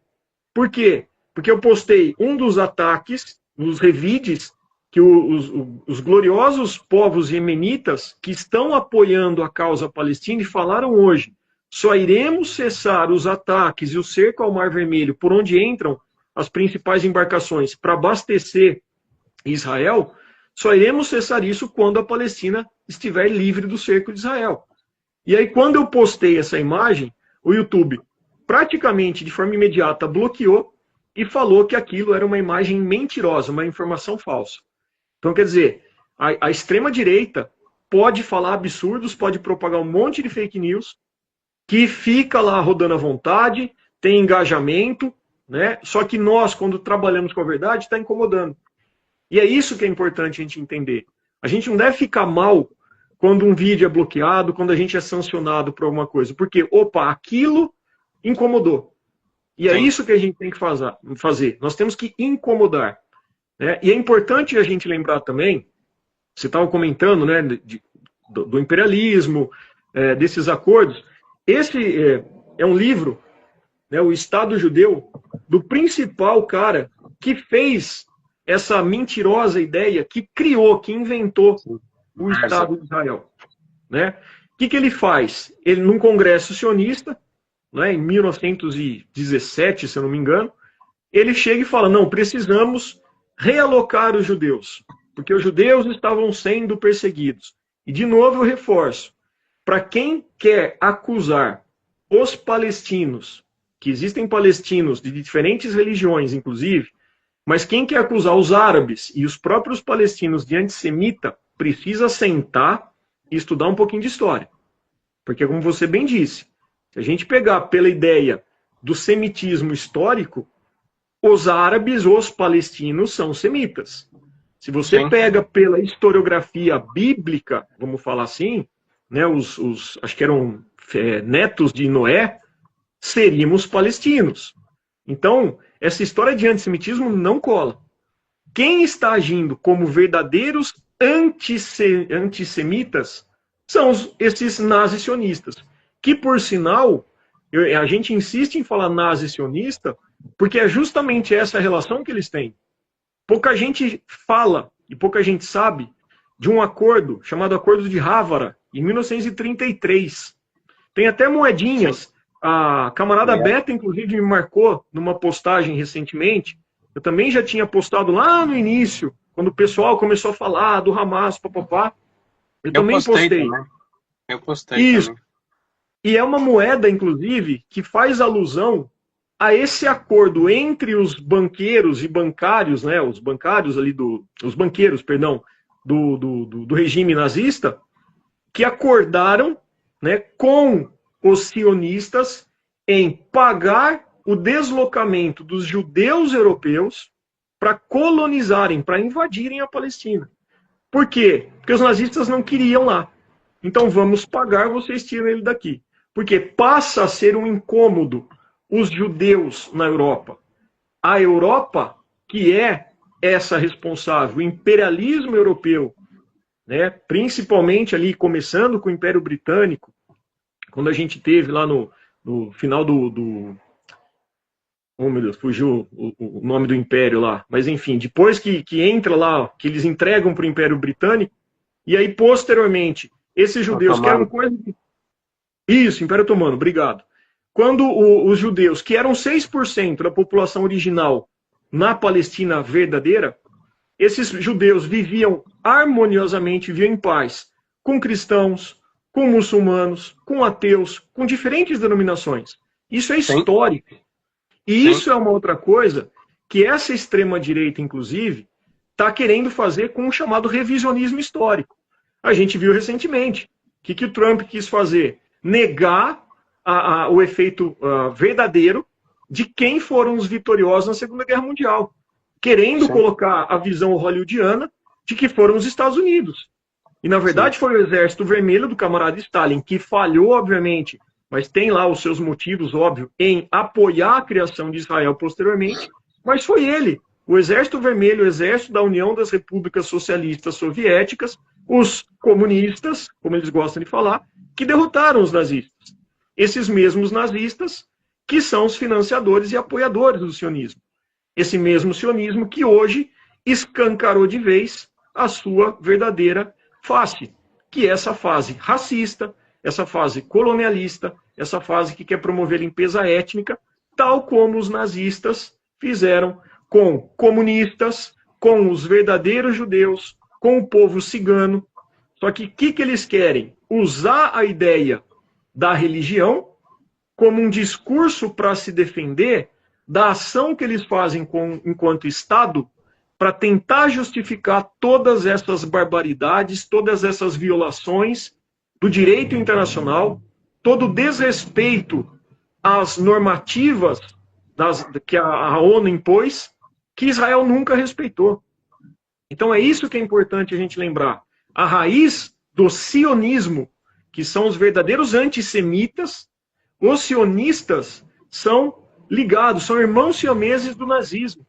B: Por quê? Porque eu postei um dos ataques, nos revides, que os gloriosos povos iemenitas que estão apoiando a causa palestina e falaram hoje, só iremos cessar os ataques e o cerco ao Mar Vermelho, por onde entram as principais embarcações para abastecer Israel, só iremos cessar isso quando a Palestina estiver livre do cerco de Israel. E aí, quando eu postei essa imagem, o YouTube, praticamente de forma imediata bloqueou e falou que aquilo era uma imagem mentirosa, uma informação falsa. Então, quer dizer, a extrema-direita pode falar absurdos, pode propagar um monte de fake news, que fica lá rodando à vontade, tem engajamento, né? Só que nós, quando trabalhamos com a verdade, está incomodando. E é isso que é importante a gente entender. A gente não deve ficar mal quando um vídeo é bloqueado, quando a gente é sancionado por alguma coisa, porque, opa, aquilo incomodou. E é isso que a gente tem que fazer. Nós temos que incomodar. Né? E é importante a gente lembrar também, você estava comentando, né, do imperialismo, desses acordos. Esse é um livro, né, O Estado Judeu, do principal cara que fez essa mentirosa ideia, que criou, que inventou o Estado de Israel. Né? O que ele faz? Ele, num congresso sionista, né, em 1917, se eu não me engano, ele chega e fala, não, precisamos realocar os judeus, porque os judeus estavam sendo perseguidos. E, de novo, eu reforço, para quem quer acusar os palestinos, que existem palestinos de diferentes religiões, inclusive, mas quem quer acusar os árabes e os próprios palestinos de antissemita, precisa sentar e estudar um pouquinho de história. Porque, como você bem disse, se a gente pegar pela ideia do semitismo histórico, os árabes, os palestinos são semitas. Se você pega pela historiografia bíblica, vamos falar assim, né, acho que eram netos de Noé, seríamos palestinos. Então, essa história de antissemitismo não cola. Quem está agindo como verdadeiros antissemitas são esses nazi-sionistas, que, por sinal, a gente insiste em falar nazi-sionista, porque é justamente essa relação que eles têm. Pouca gente fala e pouca gente sabe de um acordo chamado Acordo de Havara, em 1933. Tem até moedinhas. A camarada Beta, inclusive, me marcou numa postagem recentemente. Eu também já tinha postado lá no início, quando o pessoal começou a falar do Hamas, papapá. Eu também postei.
A: Eu postei
B: isso.
A: Também.
B: E é uma moeda, inclusive, que faz alusão a esse acordo entre os banqueiros e bancários, né, os banqueiros, perdão, do regime nazista, que acordaram, né, com os sionistas em pagar o deslocamento dos judeus europeus para colonizarem, para invadirem a Palestina. Por quê? Porque os nazistas não queriam lá. Então vamos pagar, vocês tiram ele daqui. Porque passa a ser um incômodo os judeus na Europa. A Europa, que é essa responsável, o imperialismo europeu, né, principalmente ali, começando com o Império Britânico, quando a gente teve lá no final oh, meu Deus, fugiu o nome do império lá. Mas, enfim, depois que entra lá, que eles entregam para o Império Britânico, e aí, posteriormente, esses judeus que eram coisa... Isso, Império Otomano, obrigado. Quando os judeus, que eram 6% da população original na Palestina verdadeira, esses judeus viviam harmoniosamente, viviam em paz com cristãos, com muçulmanos, com ateus, com diferentes denominações. Isso é histórico. E isso é uma outra coisa que essa extrema-direita, inclusive, está querendo fazer com o chamado revisionismo histórico. A gente viu recentemente. O que o Trump quis fazer? Negar o efeito verdadeiro de quem foram os vitoriosos na Segunda Guerra Mundial, querendo colocar a visão hollywoodiana de que foram os Estados Unidos. E, na verdade, foi o Exército Vermelho do camarada Stalin, que falhou, obviamente, mas tem lá os seus motivos, óbvio, em apoiar a criação de Israel posteriormente, mas foi ele, o Exército Vermelho, o Exército da União das Repúblicas Socialistas Soviéticas, os comunistas, como eles gostam de falar, que derrotaram os nazistas. Esses mesmos nazistas que são os financiadores e apoiadores do sionismo. Esse mesmo sionismo que hoje escancarou de vez a sua verdadeira face, que é essa fase racista, essa fase colonialista, essa fase que quer promover limpeza étnica, tal como os nazistas fizeram com comunistas, com os verdadeiros judeus, com o povo cigano. Só que o que eles querem? Usar a ideia da religião como um discurso para se defender da ação que eles fazem enquanto Estado para tentar justificar todas essas barbaridades, todas essas violações do direito internacional, todo o desrespeito às normativas que a ONU impôs, que Israel nunca respeitou. Então é isso que é importante a gente lembrar. A raiz do sionismo, que são os verdadeiros antissemitas, os sionistas são ligados, são irmãos siameses do nazismo.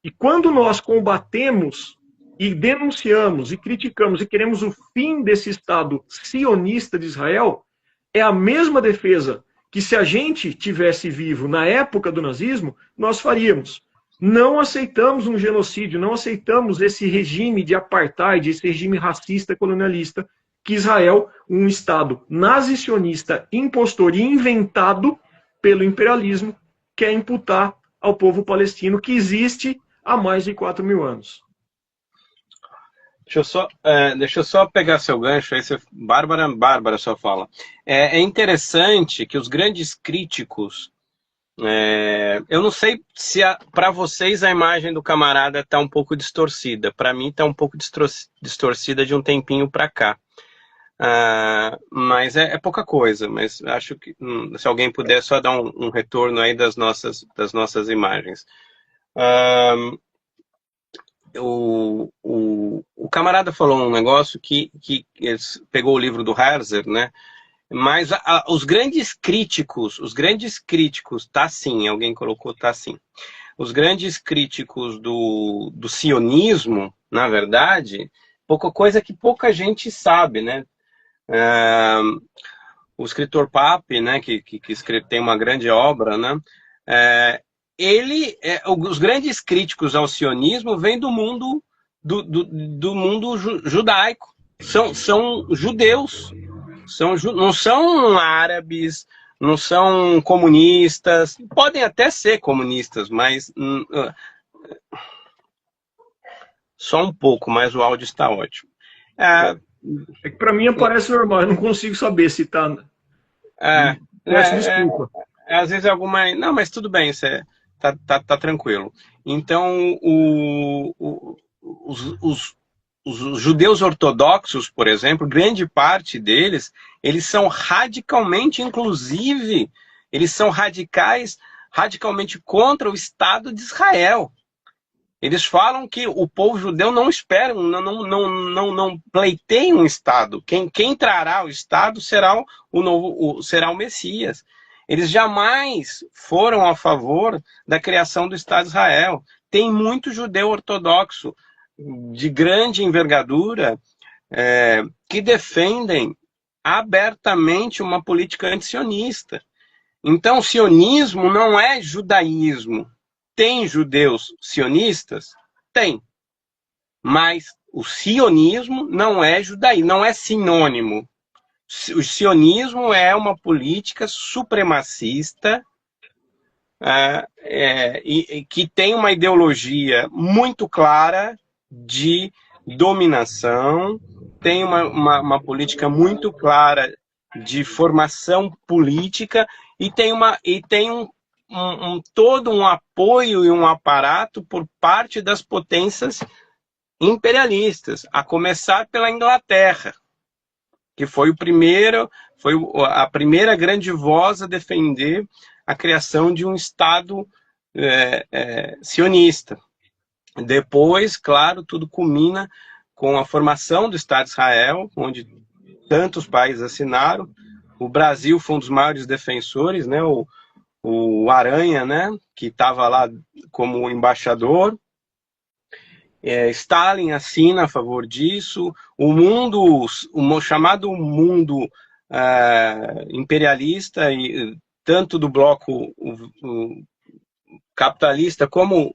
B: E quando nós combatemos e denunciamos e criticamos e queremos o fim desse Estado sionista de Israel, é a mesma defesa que se a gente tivesse vivo na época do nazismo, nós faríamos. Não aceitamos um genocídio, não aceitamos esse regime de apartheid, esse regime racista colonialista, que Israel, um Estado nazi-sionista, impostor e inventado pelo imperialismo, quer imputar ao povo palestino, que existe há mais de 4.000 anos.
A: Deixa eu só pegar seu gancho, aí você, Bárbara só fala. É interessante que os grandes críticos, eu não sei se para vocês a imagem do camarada está um pouco distorcida, para mim está um pouco distorcida de um tempinho para cá. Mas é pouca coisa, mas acho que se alguém puder só dar um retorno aí das nossas imagens. O camarada falou um negócio que pegou o livro do Herzl, né? Mas os grandes críticos, tá sim, alguém colocou, tá sim. Os grandes críticos do sionismo, na verdade, pouca coisa que pouca gente sabe, né? O escritor Pape, né, que tem uma grande obra, né? Os grandes críticos ao sionismo vêm do mundo judaico, são judeus, não são árabes, não são comunistas, podem até ser comunistas, mas só um pouco, mas o áudio está ótimo.
B: É que para mim aparece normal, eu não consigo saber se está. Peço desculpa.
A: Às vezes alguma. Não, mas tudo bem, você tá tranquilo. Então, os judeus ortodoxos, por exemplo, grande parte deles, eles são radicalmente, inclusive, eles são radicalmente contra o Estado de Israel. Eles falam que o povo judeu não espera, não pleiteia um Estado. Quem trará o Estado será o Messias. Eles jamais foram a favor da criação do Estado de Israel. Tem muito judeu ortodoxo de grande envergadura que defendem abertamente uma política antisionista. Então, o sionismo não é judaísmo. Tem judeus sionistas? Tem. Mas o sionismo não é judaísmo, não é sinônimo. O sionismo é uma política supremacista que tem uma ideologia muito clara de dominação, tem uma política muito clara de formação política e tem todo um apoio e um aparato por parte das potências imperialistas, a começar pela Inglaterra, que foi a primeira grande voz a defender a criação de um Estado sionista. Depois, claro, tudo culmina com a formação do Estado de Israel, onde tantos países assinaram. O Brasil foi um dos maiores defensores, né? O Aranha, né, que estava lá como embaixador. Stalin assina a favor disso. O chamado mundo imperialista, tanto do bloco capitalista como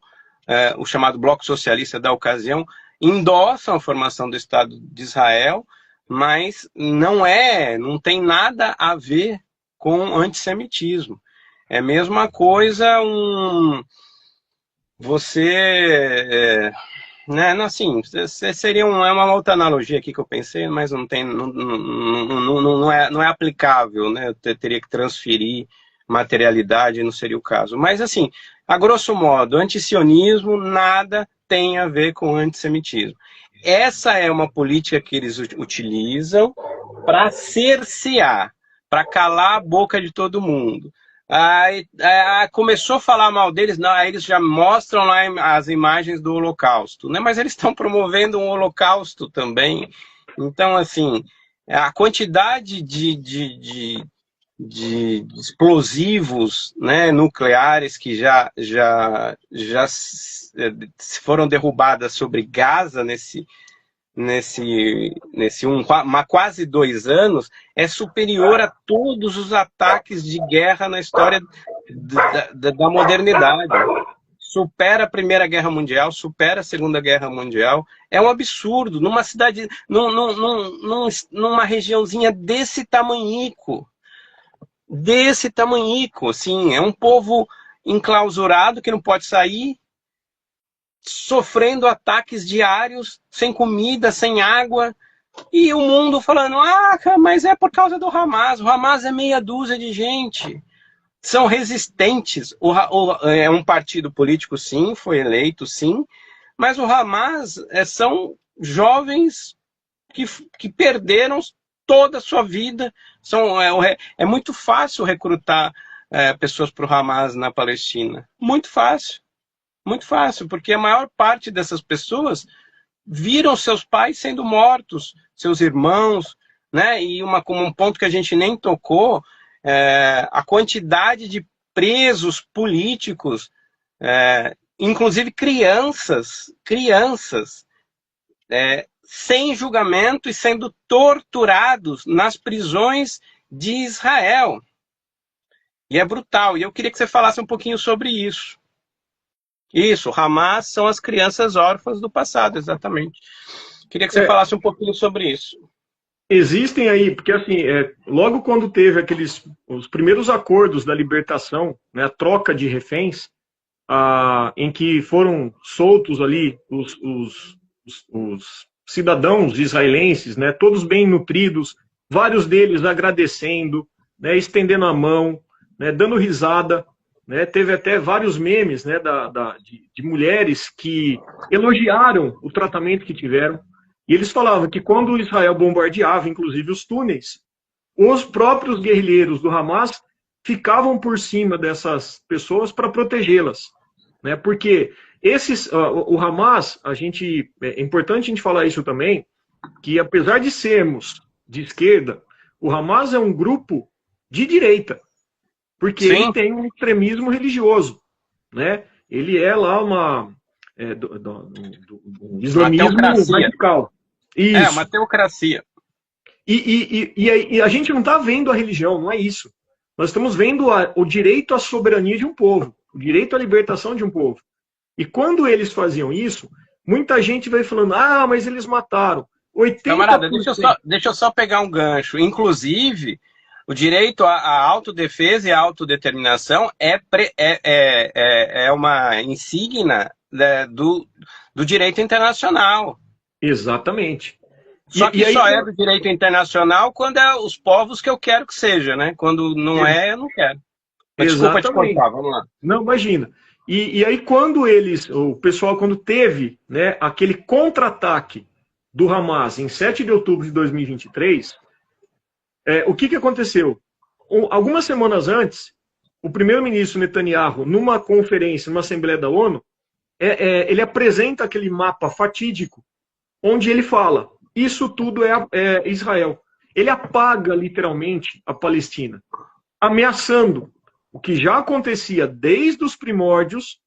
A: o chamado bloco socialista da ocasião, endossam a formação do Estado de Israel, mas não tem nada a ver com antissemitismo. É a mesma coisa né, assim, seria uma outra analogia aqui que eu pensei, mas não é aplicável, né? Eu teria que transferir materialidade, não seria o caso. Mas, assim, a grosso modo, antisionismo nada tem a ver com antissemitismo. Essa é uma política que eles utilizam para cercear, para calar a boca de todo mundo. Aí, começou a falar mal deles, não, aí eles já mostram lá as imagens do Holocausto, né? Mas eles estão promovendo um Holocausto também. Então, assim, a quantidade de explosivos, né, nucleares que já foram derrubadas sobre Gaza quase 2 anos, é superior a todos os ataques de guerra na história da modernidade. Supera a Primeira Guerra Mundial, supera a Segunda Guerra Mundial. É um absurdo, numa cidade, numa regiãozinha desse tamanhico, assim, é um povo enclausurado que não pode sair, sofrendo ataques diários, sem comida, sem água, e o mundo falando, mas é por causa do Hamas. O Hamas é meia dúzia de gente, são resistentes. É um partido político, sim, foi eleito, sim, mas o Hamas são jovens que perderam toda a sua vida. É muito fácil recrutar pessoas para o Hamas na Palestina. Muito fácil, porque a maior parte dessas pessoas viram seus pais sendo mortos, seus irmãos, né? E um ponto que a gente nem tocou, a quantidade de presos políticos, inclusive crianças, sem julgamento e sendo torturados nas prisões de Israel. E é brutal. E eu queria que você falasse um pouquinho sobre isso. Isso, Hamas são as crianças órfãs do passado, exatamente. Queria que você falasse um pouquinho sobre isso.
B: Existem aí, porque assim, logo quando teve os primeiros acordos da libertação, né, a troca de reféns, em que foram soltos ali os cidadãos israelenses, né, todos bem nutridos, vários deles agradecendo, né, estendendo a mão, né, dando risada, né, teve até vários memes, né, de mulheres que elogiaram o tratamento que tiveram, e eles falavam que quando Israel bombardeava, inclusive os túneis, os próprios guerrilheiros do Hamas ficavam por cima dessas pessoas para protegê-las, né, porque o Hamas, é importante a gente falar isso também, que apesar de sermos de esquerda, o Hamas é um grupo de direita, porque
A: Sim.
B: ele tem um extremismo religioso, né? Ele é lá um islamismo radical.
A: Isso. Uma teocracia.
B: E a gente não está vendo a religião, não é isso. Nós estamos vendo o direito à soberania de um povo, o direito à libertação de um povo. E quando eles faziam isso, muita gente vai falando, mas eles mataram. 80%...
A: Camarada, deixa eu só pegar um gancho. Inclusive, o direito à autodefesa e à autodeterminação é uma insígnia, né, do direito internacional.
B: Exatamente.
A: Só que só é do direito internacional quando é os povos que eu quero que seja, né? Quando não eu não quero. Mas desculpa te cortar, vamos lá.
B: Não, imagina. E aí quando o pessoal quando teve, né, aquele contra-ataque do Hamas em 7 de outubro de 2023, o que aconteceu? Algumas semanas antes, o primeiro-ministro Netanyahu, numa conferência, numa Assembleia da ONU, ele apresenta aquele mapa fatídico, onde ele fala, isso tudo é Israel. Ele apaga literalmente a Palestina, ameaçando o que já acontecia desde os primórdios,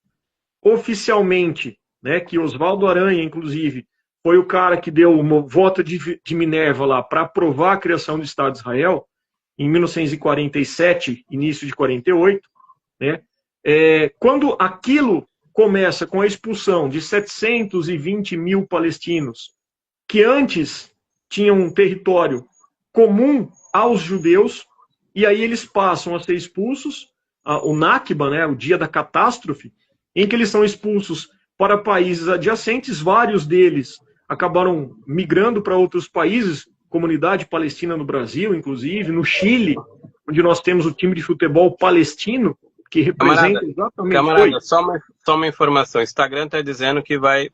B: oficialmente, né, que Oswaldo Aranha, inclusive, foi o cara que deu o voto de Minerva lá para aprovar a criação do Estado de Israel, em 1947, início de 48, né? Quando aquilo começa com a expulsão de 720 mil palestinos, que antes tinham um território comum aos judeus, e aí eles passam a ser expulsos, o Nakba, né, o dia da catástrofe, em que eles são expulsos para países adjacentes, vários deles acabaram migrando para outros países, comunidade palestina no Brasil, inclusive, no Chile, onde nós temos o time de futebol palestino, que representa exatamente...
A: Camarada, só uma informação. O Instagram está dizendo que vai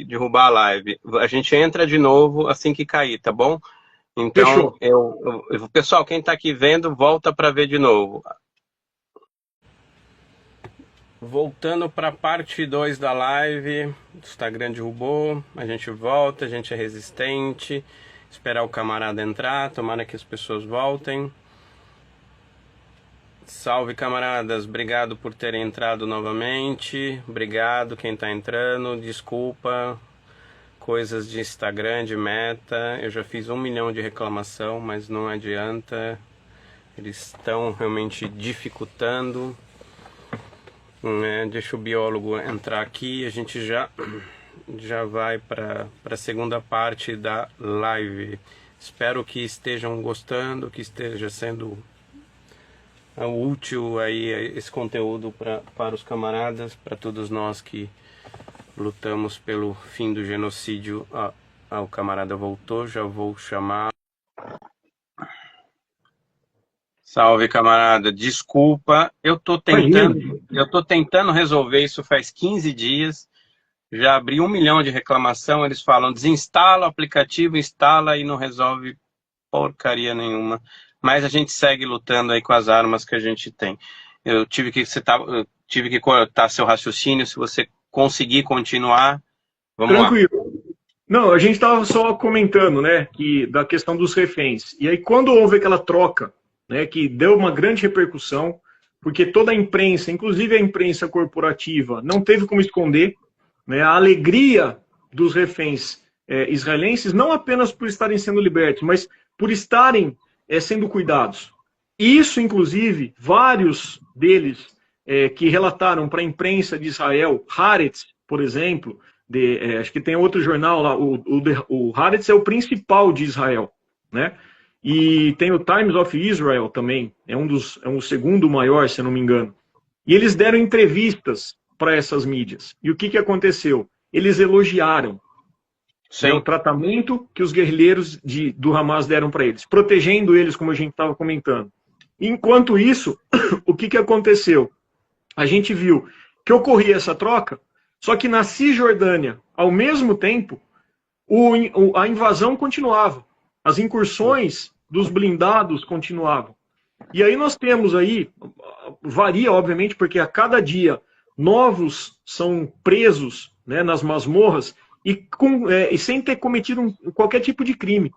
A: derrubar a live. A gente entra de novo assim que cair, tá bom? Então, pessoal, quem está aqui vendo, volta para ver de novo. Voltando para a parte 2 da live, o Instagram derrubou, a gente volta, a gente é resistente, esperar o camarada entrar, tomara que as pessoas voltem. Salve, camaradas, obrigado por terem entrado novamente, obrigado quem está entrando, desculpa, coisas de Instagram, de meta, eu já fiz 1 milhão de reclamação, mas não adianta, eles estão realmente dificultando. Deixa o biólogo entrar aqui, a gente já vai para a segunda parte da live. Espero que estejam gostando, que esteja sendo útil aí esse conteúdo para os camaradas, para todos nós que lutamos pelo fim do genocídio. O camarada voltou, já vou chamar. Salve, camarada, desculpa, eu tô tentando resolver isso faz 15 dias, já abri 1 milhão de reclamação, eles falam, desinstala o aplicativo, instala e não resolve porcaria nenhuma. Mas a gente segue lutando aí com as armas que a gente tem. Eu tive que cortar seu raciocínio, se você conseguir continuar, vamos
B: Tranquilo.
A: lá.
B: Não, a gente estava só comentando, né, da questão dos reféns. E aí quando houve aquela troca, né, que deu uma grande repercussão, porque toda a imprensa, inclusive a imprensa corporativa, não teve como esconder, né, a alegria dos reféns israelenses, não apenas por estarem sendo libertos, mas por estarem sendo cuidados. Isso, inclusive, vários deles que relataram para a imprensa de Israel, Haaretz, por exemplo, acho que tem outro jornal lá, o Haaretz é o principal de Israel, né? E tem o Times of Israel também, é um segundo maior, se eu não me engano. E eles deram entrevistas para essas mídias. E o que aconteceu? Eles elogiaram o tratamento que os guerrilheiros do Hamas deram para eles, protegendo eles, como a gente estava comentando. Enquanto isso, o que aconteceu? A gente viu que ocorria essa troca, só que na Cisjordânia, ao mesmo tempo, a invasão continuava. As incursões dos blindados continuavam. E aí nós temos aí, varia obviamente, porque a cada dia novos são presos, né, nas masmorras e sem ter cometido qualquer tipo de crime.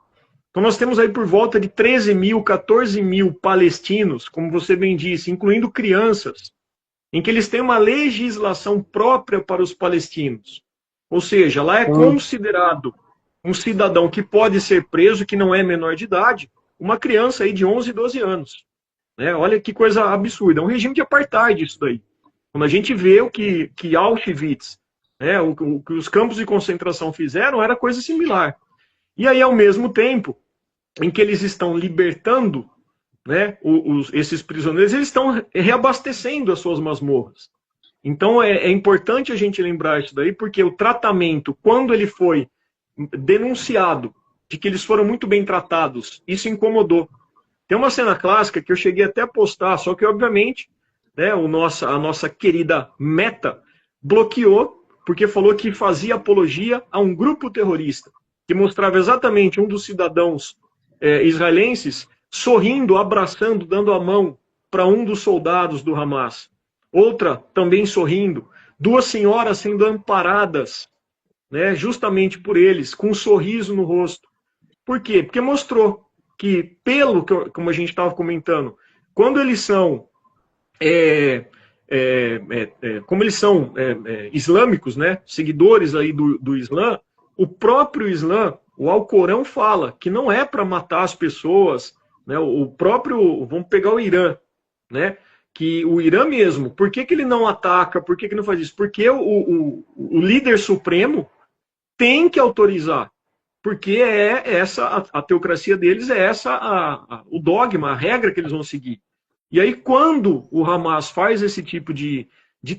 B: Então nós temos aí por volta de 13 mil, 14 mil palestinos, como você bem disse, incluindo crianças, em que eles têm uma legislação própria para os palestinos. Ou seja, lá é considerado um cidadão que pode ser preso, que não é menor de idade, uma criança aí de 11, 12 anos. Né? Olha que coisa absurda. É um regime de apartheid isso daí. Quando a gente vê o que Auschwitz, né, o que os campos de concentração fizeram, era coisa similar. E aí, ao mesmo tempo em que eles estão libertando, né, esses prisioneiros, eles estão reabastecendo as suas masmorras. Então é importante a gente lembrar isso daí, porque o tratamento, quando ele foi denunciado de que eles foram muito bem tratados, isso incomodou. Tem uma cena clássica que eu cheguei até a postar, só que obviamente, né, a nossa querida Meta bloqueou, porque falou que fazia apologia a um grupo terrorista, que mostrava exatamente um dos cidadãos israelenses sorrindo, abraçando, dando a mão para um dos soldados do Hamas. Outra também sorrindo. 2 senhoras sendo amparadas, né, justamente por eles, com um sorriso no rosto. Por quê? Porque mostrou que, como a gente estava comentando, quando eles são como eles são islâmicos, né, seguidores aí do Islã, o próprio Islã, o Alcorão fala que não é para matar as pessoas, né, vamos pegar o Irã, né, que o Irã mesmo, por que ele não ataca, por que não faz isso? Porque o líder supremo tem que autorizar, porque a teocracia deles é o dogma, a regra que eles vão seguir. E aí, quando o Hamas faz esse tipo de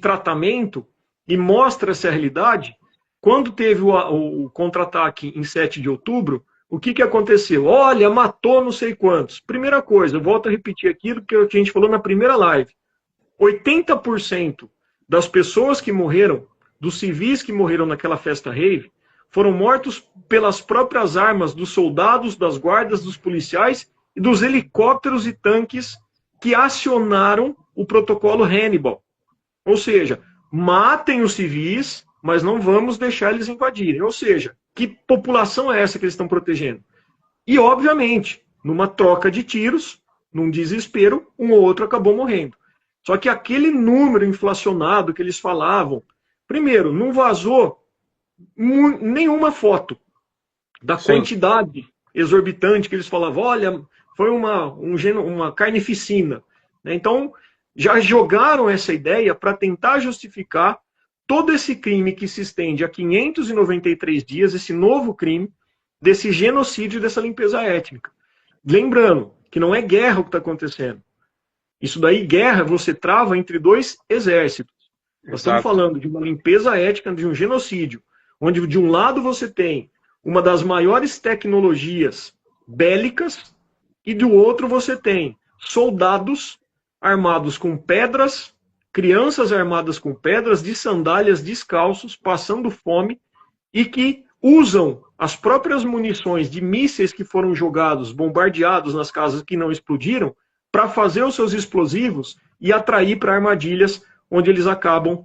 B: tratamento e mostra essa realidade, quando teve o contra-ataque em 7 de outubro, O que aconteceu? Olha, matou não sei quantos. Primeira coisa, eu volto a repetir aquilo que a gente falou na primeira live. 80% das pessoas que morreram, dos civis que morreram naquela festa rave, foram mortos pelas próprias armas dos soldados, das guardas, dos policiais e dos helicópteros e tanques que acionaram o protocolo Hannibal. Ou seja, matem os civis, mas não vamos deixar eles invadirem. Ou seja, que população é essa que eles estão protegendo? E, obviamente, numa troca de tiros, num desespero, um ou outro acabou morrendo. Só que aquele número inflacionado que eles falavam, primeiro, não vazou nenhuma foto da quantidade exorbitante que eles falavam. Olha, foi uma carnificina. Então, já jogaram essa ideia para tentar justificar todo esse crime que se estende a 593 dias, esse novo crime, desse genocídio, dessa limpeza étnica. Lembrando que não é guerra o que está acontecendo. Isso daí, guerra, você trava entre dois exércitos. Nós estamos falando de uma limpeza étnica, de um genocídio, onde de um lado você tem uma das maiores tecnologias bélicas e do outro você tem soldados armados com pedras, crianças armadas com pedras, de sandálias, descalços, passando fome e que usam as próprias munições de mísseis que foram jogados, bombardeados nas casas que não explodiram, para fazer os seus explosivos e atrair para armadilhas onde eles acabam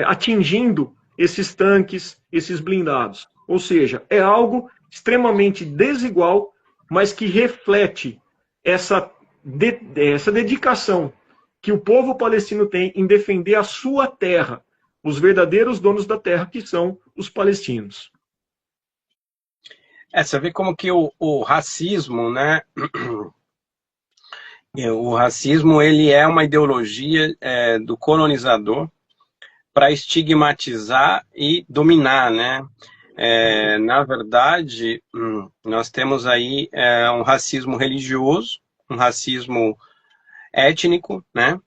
B: atingindo esses tanques, esses blindados. Ou seja, é algo extremamente desigual, mas que reflete essa dedicação que o povo palestino tem em defender a sua terra, os verdadeiros donos da terra, que são os palestinos.
A: Você vê como que o racismo, né? O racismo, ele é uma ideologia do colonizador para estigmatizar e dominar, né? Na verdade, nós temos aí um racismo religioso, um racismo étnico, né?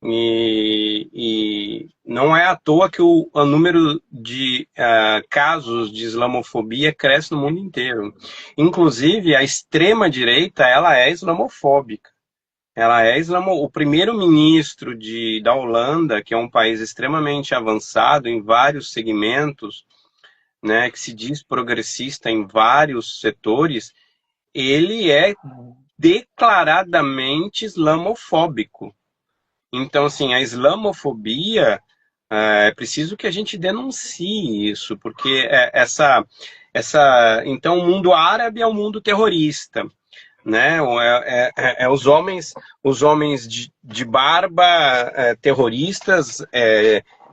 A: E não é à toa que o número de casos de islamofobia cresce no mundo inteiro. Inclusive, a extrema-direita, ela é islamofóbica. Ela é o primeiro-ministro da Holanda, que é um país extremamente avançado em vários segmentos, né, que se diz progressista em vários setores, ele é declaradamente islamofóbico. Então, assim, a islamofobia, é preciso que a gente denuncie isso, porque então, o mundo árabe é um mundo terrorista, né? Os homens de barba, terroristas,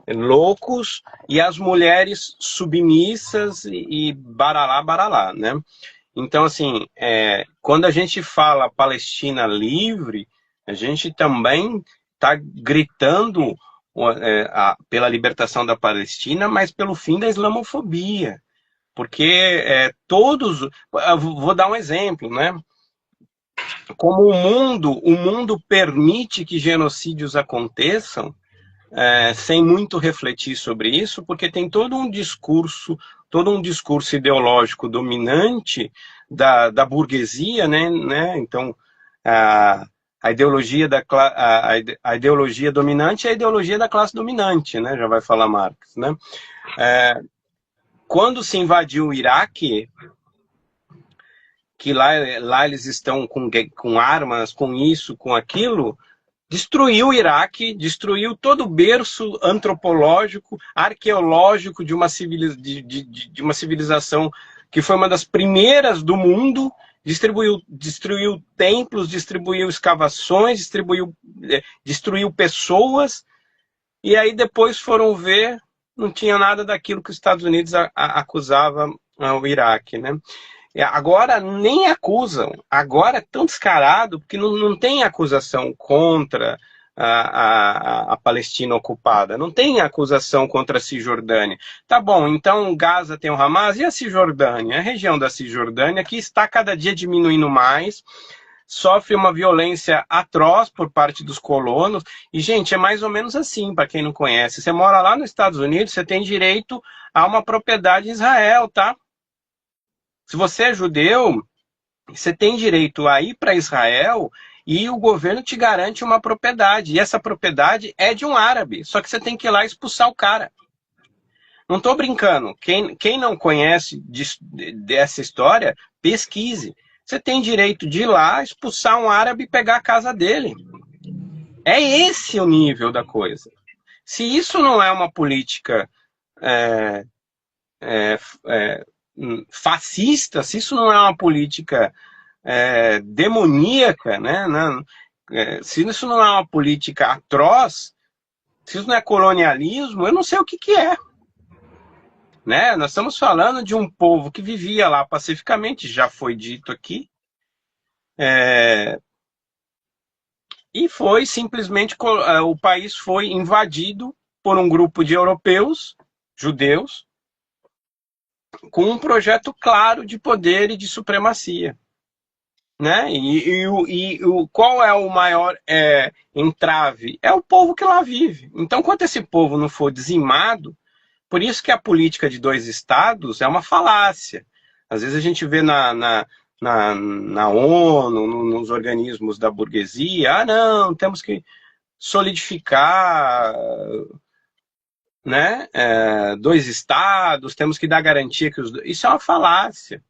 A: loucos, e as mulheres submissas e baralá, baralá, né? Então, assim, quando a gente fala Palestina livre, a gente também está gritando pela libertação da Palestina, mas pelo fim da islamofobia. Porque todos... Vou dar um exemplo, né? Como o mundo permite que genocídios aconteçam, sem muito refletir sobre isso, porque tem todo um discurso ideológico dominante da burguesia, né? Então, a ideologia dominante é a ideologia da classe dominante, né? Já vai falar Marx, né? Quando se invadiu o Iraque, que lá eles estão com armas, com isso, com aquilo, destruiu o Iraque, destruiu todo o berço antropológico, arqueológico de uma civilização que foi uma das primeiras do mundo, destruiu templos, destruiu escavações, destruiu pessoas, e aí depois foram ver, não tinha nada daquilo que os Estados Unidos acusava o Iraque, né? Agora nem acusam, agora é tão descarado, porque não tem acusação contra a Palestina ocupada, não tem acusação contra a Cisjordânia. Tá bom, então Gaza tem o Hamas, e a Cisjordânia? A região da Cisjordânia, que está cada dia diminuindo mais, sofre uma violência atroz por parte dos colonos, e gente, é mais ou menos assim, para quem não conhece, você mora lá nos Estados Unidos, você tem direito a uma propriedade em Israel, tá? Se você é judeu, você tem direito a ir para Israel e o governo te garante uma propriedade. E essa propriedade é de um árabe. Só que você tem que ir lá expulsar o cara. Não estou brincando. Quem não conhece dessa história, pesquise. Você tem direito de ir lá, expulsar um árabe e pegar a casa dele. É esse o nível da coisa. Se isso não é uma política fascista, se isso não é uma política demoníaca, né? Se isso não é uma política atroz, se isso não é colonialismo, eu não sei o que que é. Né? Nós estamos falando de um povo que vivia lá pacificamente, já foi dito aqui, e foi simplesmente, o país foi invadido por um grupo de europeus, judeus, com um projeto claro de poder e de supremacia. Né? Qual é o maior entrave? É o povo que lá vive. Então, enquanto esse povo não for dizimado, por isso que a política de dois estados é uma falácia. Às vezes a gente vê na ONU, nos organismos da burguesia, não, temos que solidificar, né, dois estados, temos que dar garantia que os dois... Isso é uma falácia.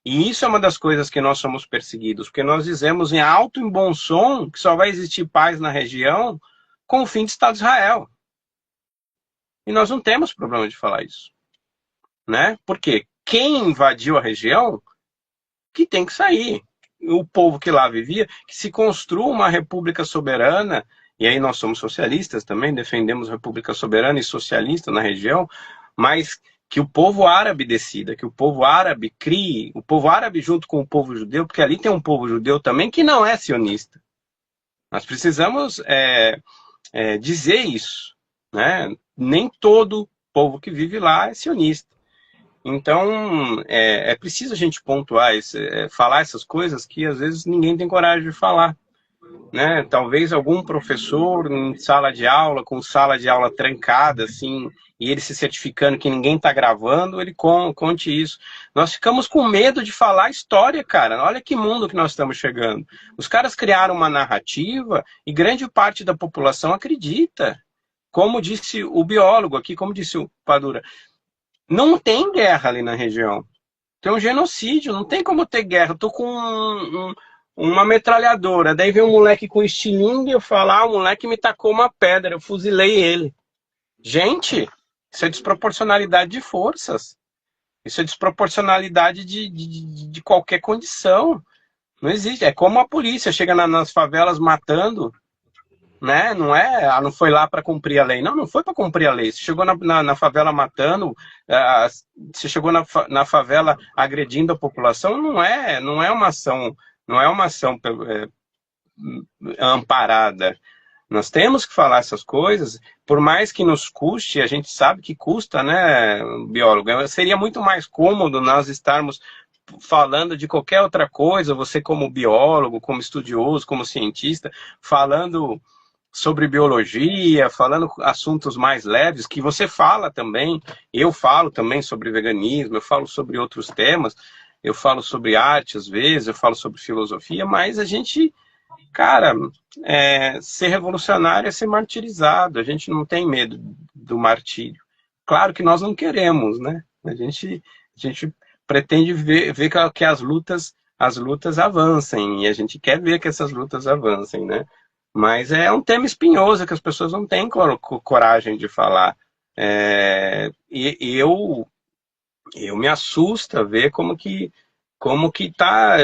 A: E isso é uma das coisas que nós somos perseguidos, porque nós dizemos em alto e bom som que só vai existir paz na região com o fim do Estado de Israel. E nós não temos problema de falar isso. Né? Porque quem invadiu a região, que tem que sair. O povo que lá vivia, que se construa uma república soberana, e aí nós somos socialistas também, defendemos república soberana e socialista na região, mas que o povo árabe decida, que o povo árabe crie, o povo árabe junto com o povo judeu, porque ali tem um povo judeu também que não é sionista. Nós precisamos dizer isso. Né? Nem todo povo que vive lá é sionista. Então, é preciso a gente pontuar, falar essas coisas que às vezes ninguém tem coragem de falar. Né? Talvez algum professor em sala de aula, com sala de aula trancada, assim, e ele se certificando que ninguém está gravando, ele conte isso. Nós ficamos com medo de falar história, cara. Olha que mundo que nós estamos chegando. Os caras criaram uma narrativa e grande parte da população acredita. Como disse o biólogo aqui, como disse o Padura, não tem guerra ali na região. Tem um genocídio, não tem como ter guerra. Eu tô com uma metralhadora, daí vem um moleque com estilingue e eu falo, o moleque me tacou uma pedra, eu fuzilei ele. Gente, isso é desproporcionalidade de forças. Isso é desproporcionalidade de qualquer condição. Não existe. É como a polícia chega nas favelas matando, né? Não foi lá para cumprir a lei. Não foi para cumprir a lei. Você chegou na favela matando, você chegou na favela agredindo a população, não é uma ação, amparada. Nós temos que falar essas coisas, por mais que nos custe, a gente sabe que custa, né, biólogo? Seria muito mais cômodo nós estarmos falando de qualquer outra coisa, você como biólogo, como estudioso, como cientista, falando sobre biologia, falando assuntos mais leves, que você fala também, eu falo também sobre veganismo, eu falo sobre outros temas, eu falo sobre arte às vezes, eu falo sobre filosofia, mas a gente, cara, ser revolucionário é ser martirizado, a gente não tem medo do martírio. Claro que nós não queremos, né? A gente pretende ver que as lutas avancem, e a gente quer ver que essas lutas avancem, né? Mas é um tema espinhoso que as pessoas não têm coragem de falar. Eu me assusta ver como que tá,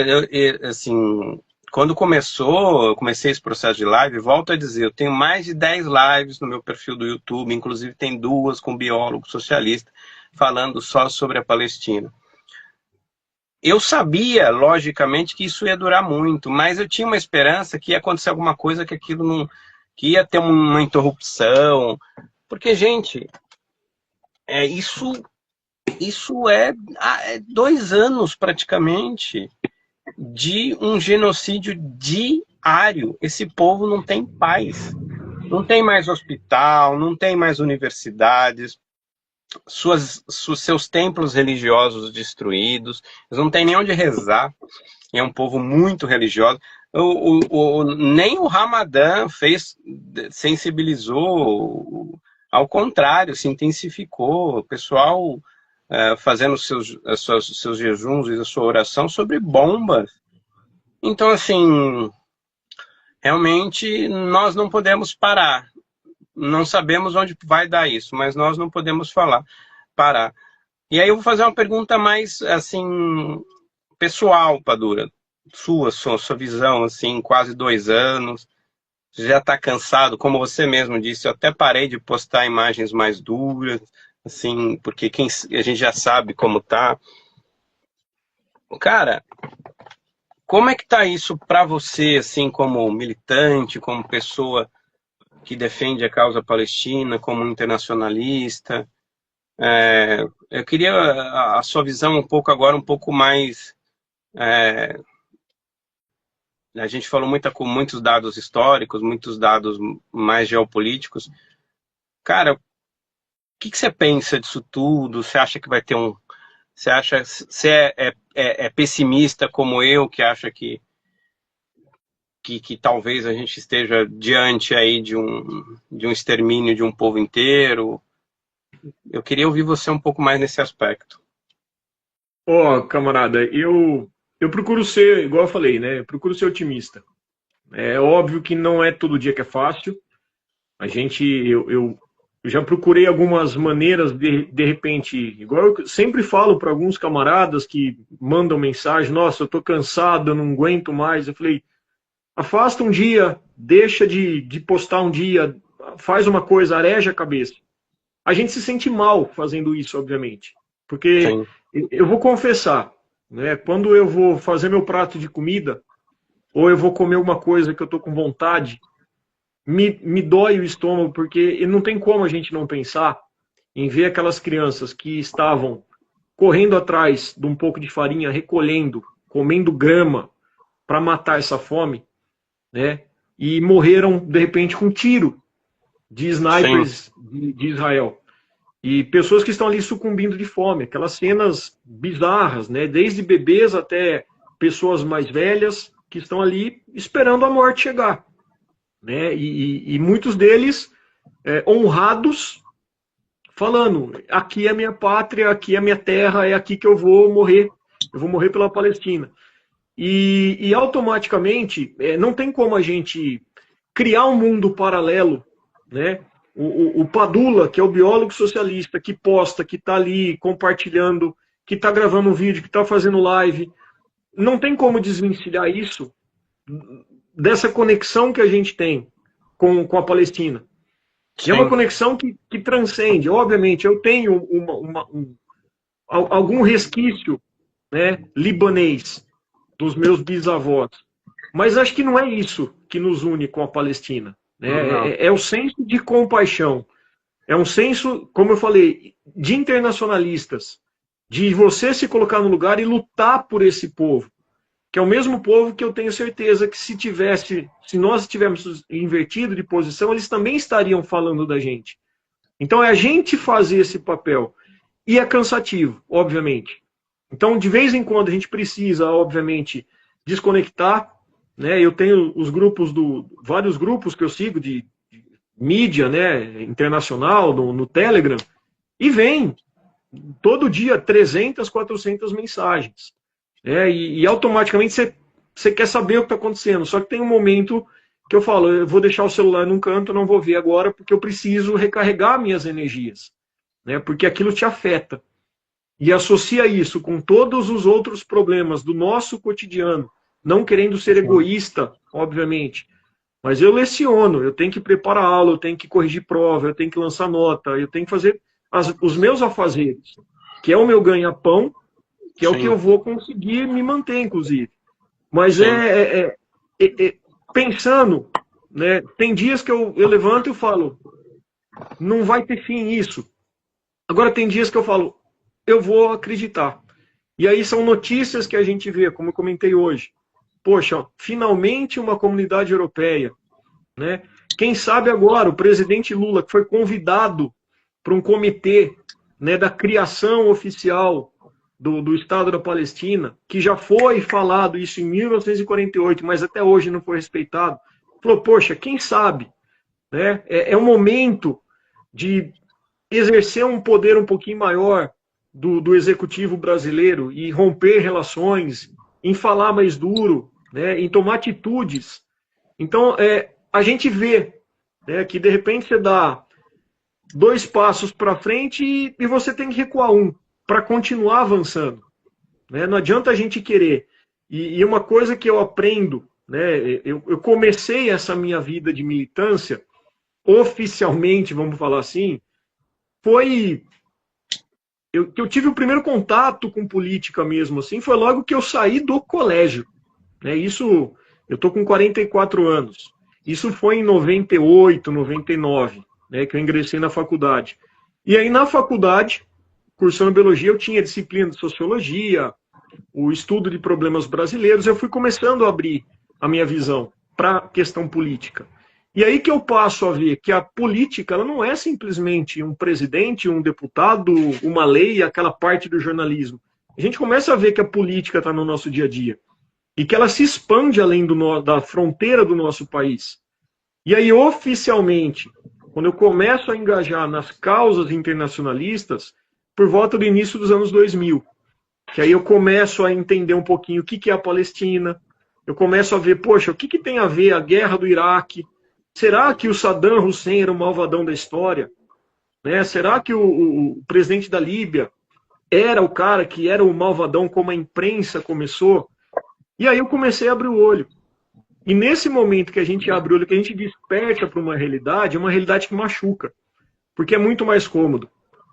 A: assim, quando eu comecei esse processo de live, volto a dizer, eu tenho mais de 10 lives no meu perfil do YouTube, inclusive tem 2 com biólogo socialista, falando só sobre a Palestina. Eu sabia, logicamente, que isso ia durar muito, mas eu tinha uma esperança que ia acontecer alguma coisa, que aquilo não... que ia ter uma interrupção. Porque, gente, isso é 2 anos, praticamente, de um genocídio diário. Esse povo não tem paz. Não tem mais hospital, não tem mais universidades. seus templos religiosos destruídos, eles não têm nem onde rezar, é um povo muito religioso. Nem o Ramadã sensibilizou, ao contrário, se intensificou, o pessoal fazendo seus jejuns e a sua oração sobre bombas. Então, assim, realmente nós não podemos parar. Não sabemos onde vai dar isso, mas nós não podemos parar. E aí eu vou fazer uma pergunta mais, assim, pessoal, Padura. Sua visão, assim, quase 2 anos. Você já está cansado, como você mesmo disse, eu até parei de postar imagens mais duras, assim, porque a gente já sabe como tá. Cara, como é que tá isso para você, assim, como militante, como pessoa que defende a causa palestina, como internacionalista? Eu queria a sua visão um pouco agora, um pouco mais... a gente falou com muitos dados históricos, muitos dados mais geopolíticos. Cara, o que você pensa disso tudo? Você acha que vai ter um... Você é pessimista como eu, que acha que talvez a gente esteja diante aí de um extermínio de um povo inteiro? Eu queria ouvir você um pouco mais nesse aspecto.
B: Camarada, eu procuro ser, igual eu falei, né? Eu procuro ser otimista. É óbvio que não é todo dia que é fácil. Eu já procurei algumas maneiras de repente, igual eu sempre falo para alguns camaradas que mandam mensagem: nossa, eu tô cansado, eu não aguento mais. Eu falei: afasta um dia, deixa de postar um dia, faz uma coisa, areja a cabeça. A gente se sente mal fazendo isso, obviamente. Porque
A: Sim.
B: eu vou confessar, né? Quando eu vou fazer meu prato de comida, ou eu vou comer uma coisa que eu tô com vontade, me dói o estômago, porque não tem como a gente não pensar em ver aquelas crianças que estavam correndo atrás de um pouco de farinha, recolhendo, comendo grama para matar essa fome, né? E morreram, de repente, com um tiro de snipers de Israel. E pessoas que estão ali sucumbindo de fome, aquelas cenas bizarras, né? Desde bebês até pessoas mais velhas que estão ali esperando a morte chegar, né? E muitos deles honrados, falando: aqui é minha pátria, aqui é minha terra, é aqui que eu vou morrer pela Palestina. E automaticamente, não tem como a gente criar um mundo paralelo, né? O Padula, que é o biólogo socialista, que posta, que está ali compartilhando, que está gravando um vídeo, que está fazendo live, não tem como desvencilhar isso dessa conexão que a gente tem com a Palestina. E é uma conexão que transcende. Obviamente, eu tenho algum resquício, né, libanês dos meus bisavós, mas acho que não é isso que nos une com a Palestina. Né? É o senso de compaixão. É um senso, como eu falei, de internacionalistas, de você se colocar no lugar e lutar por esse povo, que é o mesmo povo que eu tenho certeza que se nós tivéssemos invertido de posição, eles também estariam falando da gente. Então é a gente fazer esse papel. E é cansativo, obviamente. Então, de vez em quando, a gente precisa, obviamente, desconectar. Né? Eu tenho vários grupos que eu sigo de mídia, né, internacional, no Telegram, e vem todo dia 300, 400 mensagens. E automaticamente você quer saber o que está acontecendo. Só que tem um momento que eu falo: eu vou deixar o celular num canto, não vou ver agora, porque eu preciso recarregar minhas energias. Né? Porque aquilo te afeta. E associa isso com todos os outros problemas do nosso cotidiano, não querendo ser egoísta, obviamente. Mas eu leciono, eu tenho que preparar aula, eu tenho que corrigir prova, eu tenho que lançar nota, eu tenho que fazer os meus afazeres, que é o meu ganha-pão, que é o que eu vou conseguir me manter, inclusive. Mas pensando, né, tem dias que eu levanto e falo: não vai ter fim isso. Agora tem dias que eu falo: eu vou acreditar. E aí são notícias que a gente vê, como eu comentei hoje. Poxa, finalmente uma comunidade europeia. Né? Quem sabe agora o presidente Lula, que foi convidado para um comitê né, da criação oficial do Estado da Palestina, que já foi falado isso em 1948, mas até hoje não foi respeitado, falou, poxa, quem sabe, né, é um momento de exercer um poder um pouquinho maior do executivo brasileiro e romper relações, em falar mais duro, né, em tomar atitudes. Então, a gente vê, né, que de repente você dá 2 passos para frente e você tem que recuar um para continuar avançando, né? Não adianta a gente querer. E uma coisa que eu aprendo, né, eu comecei essa minha vida de militância oficialmente, vamos falar assim, foi eu tive o primeiro contato com política mesmo, assim, foi logo que eu saí do colégio, né? Isso, eu tô com 44 anos. Isso foi em 98, 99, né, que eu ingressei na faculdade. E aí na faculdade, cursando biologia, eu tinha disciplina de sociologia, o estudo de problemas brasileiros, eu fui começando a abrir a minha visão para a questão política. E aí que eu passo a ver que a política ela não é simplesmente um presidente, um deputado, uma lei, aquela parte do jornalismo. A gente começa a ver que a política está no nosso dia a dia e que ela se expande além da fronteira do nosso país. E aí, oficialmente, quando eu começo a engajar nas causas internacionalistas, por volta do início dos anos 2000, que aí eu começo a entender um pouquinho o que é a Palestina, eu começo a ver, poxa, o que tem a ver a guerra do Iraque? Será que o Saddam Hussein era o malvadão da história? Né? Será que o presidente da Líbia era o cara que era o malvadão como a imprensa começou? E aí eu comecei a abrir o olho. E nesse momento que a gente abre o olho, que a gente desperta para uma realidade, é uma realidade que machuca. Porque é muito mais cômodo.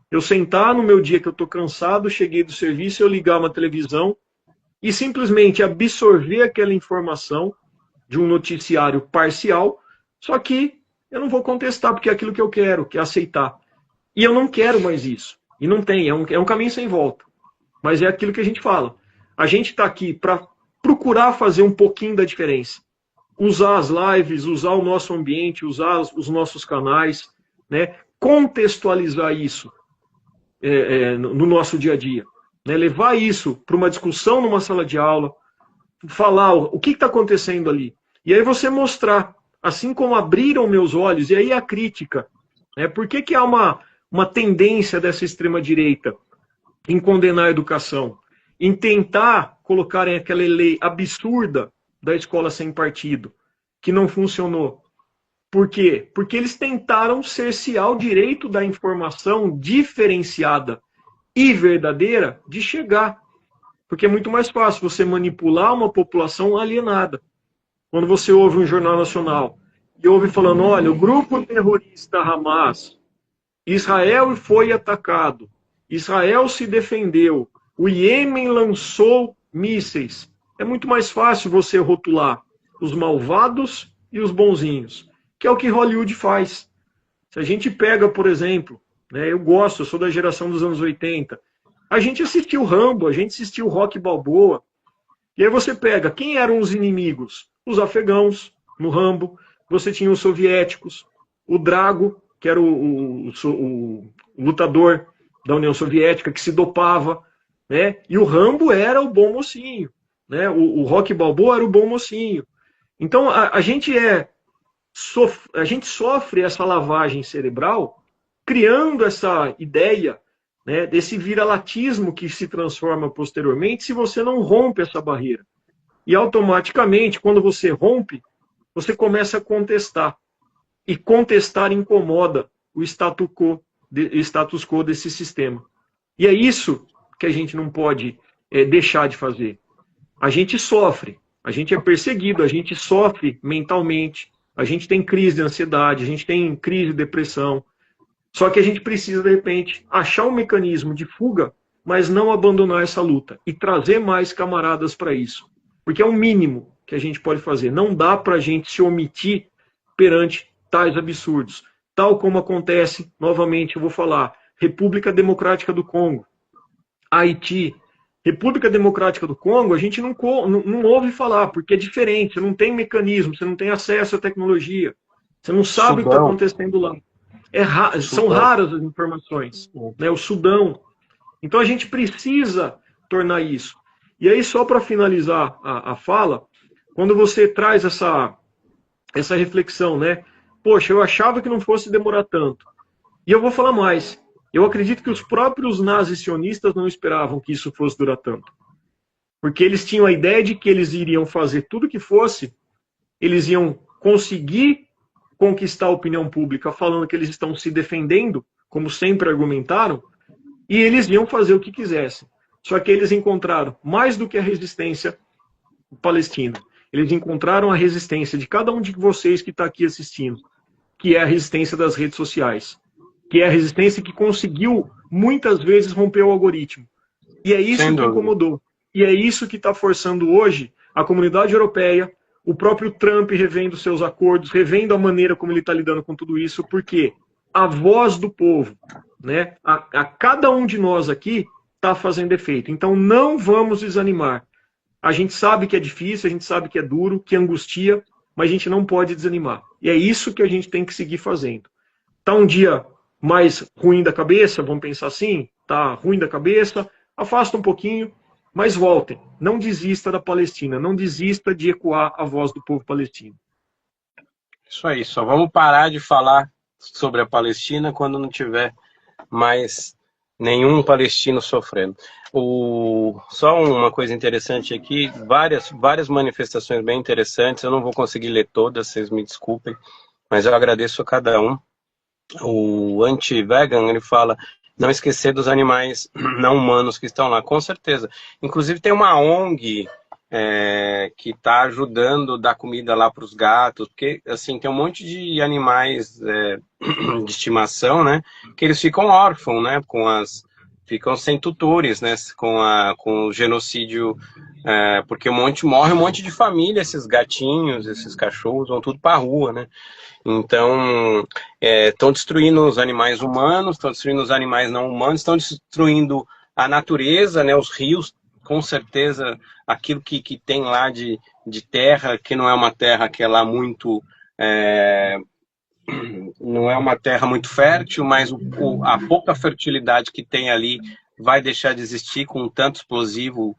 B: Eu sentar no meu dia que eu estou cansado, cheguei do serviço, eu ligar uma televisão e simplesmente absorver aquela informação de um noticiário parcial, só que eu não vou contestar, porque é aquilo que eu quero, que é aceitar. E eu não quero mais isso. E não tem, é um caminho sem volta. Mas é aquilo que a gente fala. A gente está aqui para procurar fazer um pouquinho da diferença. Usar as lives, usar o nosso ambiente, usar os nossos canais, né? Contextualizar isso no nosso dia a dia. Né? Levar isso para uma discussão numa sala de aula, falar o que está acontecendo ali. E aí você mostrar, assim como abriram meus olhos, e aí a crítica. Né? Por que há uma tendência dessa extrema-direita em condenar a educação? Em tentar colocarem aquela lei absurda da escola sem partido, que não funcionou. Por quê? Porque eles tentaram cercear o direito da informação diferenciada e verdadeira de chegar. Porque é muito mais fácil você manipular uma população alienada. Quando você ouve um jornal nacional e ouve falando, olha, o grupo terrorista Hamas, Israel foi atacado, Israel se defendeu, o Iêmen lançou mísseis. É muito mais fácil você rotular os malvados e os bonzinhos, que é o que Hollywood faz. Se a gente pega, por exemplo, né, eu sou da geração dos anos 80, a gente assistiu Rambo, a gente assistiu Rocky Balboa, e aí você pega, quem eram os inimigos? Os afegãos, no Rambo, você tinha os soviéticos, o Drago, que era o lutador da União Soviética, que se dopava, né? E o Rambo era o bom mocinho, né? O Rocky Balboa era o bom mocinho. Então, a gente sofre essa lavagem cerebral, criando essa ideia, né, desse viralatismo que se transforma posteriormente se você não rompe essa barreira. E automaticamente, quando você rompe, você começa a contestar. E contestar incomoda o status quo desse sistema. E é isso que a gente não pode deixar de fazer. A gente sofre, a gente é perseguido, a gente sofre mentalmente, a gente tem crise de ansiedade, a gente tem crise de depressão. Só que a gente precisa, de repente, achar um mecanismo de fuga, mas não abandonar essa luta e trazer mais camaradas para isso. Porque é o mínimo que a gente pode fazer. Não dá para a gente se omitir perante tais absurdos. Tal como acontece, novamente eu vou falar, República Democrática do Congo, Haiti. República Democrática do Congo, a gente não ouve falar, porque é diferente, você não tem mecanismo, você não tem acesso à tecnologia, você não sabe o que está acontecendo lá. São raras as informações, né? O Sudão. Então a gente precisa tornar isso. E aí, só para finalizar a fala, quando você traz essa reflexão, né? Poxa, eu achava que não fosse demorar tanto. E eu vou falar mais. Eu acredito que os próprios nazis sionistas não esperavam que isso fosse durar tanto. Porque eles tinham a ideia de que eles iriam fazer tudo que fosse, eles iam conseguir conquistar a opinião pública falando que eles estão se defendendo, como sempre argumentaram, e eles iam fazer o que quisessem. Só que eles encontraram mais do que a resistência palestina. Eles encontraram a resistência de cada um de vocês que está aqui assistindo, que é a resistência das redes sociais, que é a resistência que conseguiu, muitas vezes, romper o algoritmo. E é isso que incomodou. E é isso que está forçando hoje a comunidade europeia, o próprio Trump revendo seus acordos, revendo a maneira como ele está lidando com tudo isso, porque a voz do povo, né, a cada um de nós aqui, está fazendo efeito. Então não vamos desanimar. A gente sabe que é difícil, a gente sabe que é duro, que angustia, mas a gente não pode desanimar. E é isso que a gente tem que seguir fazendo. Tá um dia mais ruim da cabeça, vamos pensar assim, tá ruim da cabeça, afasta um pouquinho, mas voltem. Não desista da Palestina, não desista de ecoar a voz do povo palestino.
A: Isso aí, só vamos parar de falar sobre a Palestina quando não tiver mais nenhum palestino sofrendo. Só uma coisa interessante aqui, várias manifestações bem interessantes, eu não vou conseguir ler todas, vocês me desculpem, mas eu agradeço a cada um. O anti-vegan, ele fala, não esquecer dos animais não humanos que estão lá, com certeza. Inclusive tem uma ONG que está ajudando a dar comida lá para os gatos, porque assim, tem um monte de animais de estimação, né, que eles ficam órfãos, né, ficam sem tutores, né, com o genocídio, porque morre um monte de família, esses gatinhos, esses cachorros vão tudo para a rua, né. Então, estão destruindo os animais humanos, estão destruindo os animais não humanos, estão destruindo a natureza, né, os rios, com certeza, aquilo que tem lá de terra, que não é uma terra que é lá muito... não é uma terra muito fértil, mas a pouca fertilidade que tem ali vai deixar de existir com tanto explosivo,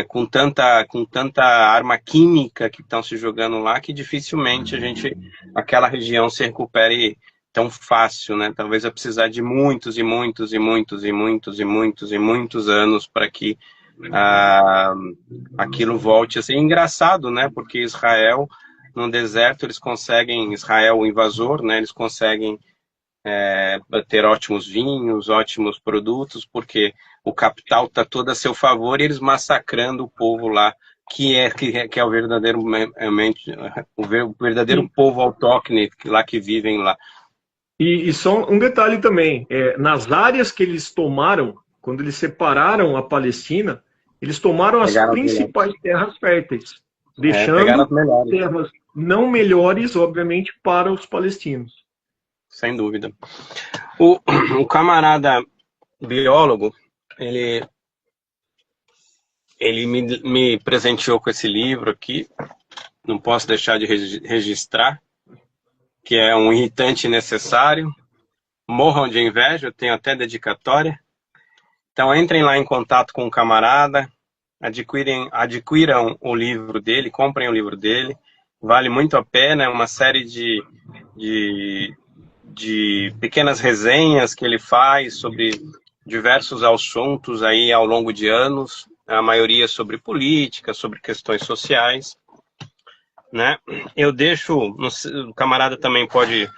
A: com tanta arma química que estão se jogando lá, que dificilmente aquela região se recupere tão fácil, né? Talvez vai precisar de muitos e muitos e muitos e muitos e muitos e muitos anos para que aquilo volte a ser engraçado, né? Porque Israel, no deserto, eles conseguem, Israel, o invasor, né? Eles conseguem ter ótimos vinhos, ótimos produtos, porque o capital está todo a seu favor e eles massacrando o povo lá, que é o verdadeiro povo autóctone lá que vivem lá.
B: E só um detalhe também, nas áreas que eles tomaram, quando eles separaram a Palestina, eles tomaram as principais terras férteis, deixando terras não melhores, obviamente, para os palestinos.
A: Sem dúvida. O camarada biólogo, ele me presenteou com esse livro aqui, não posso deixar de registrar, que é um irritante necessário. Morram de inveja, eu tenho até dedicatória. Então entrem lá em contato com o camarada, adquiram o livro dele, comprem o livro dele, vale muito a pena, é uma série de pequenas resenhas que ele faz sobre diversos assuntos aí ao longo de anos, a maioria sobre política, sobre questões sociais, né? Eu deixo, o camarada também pode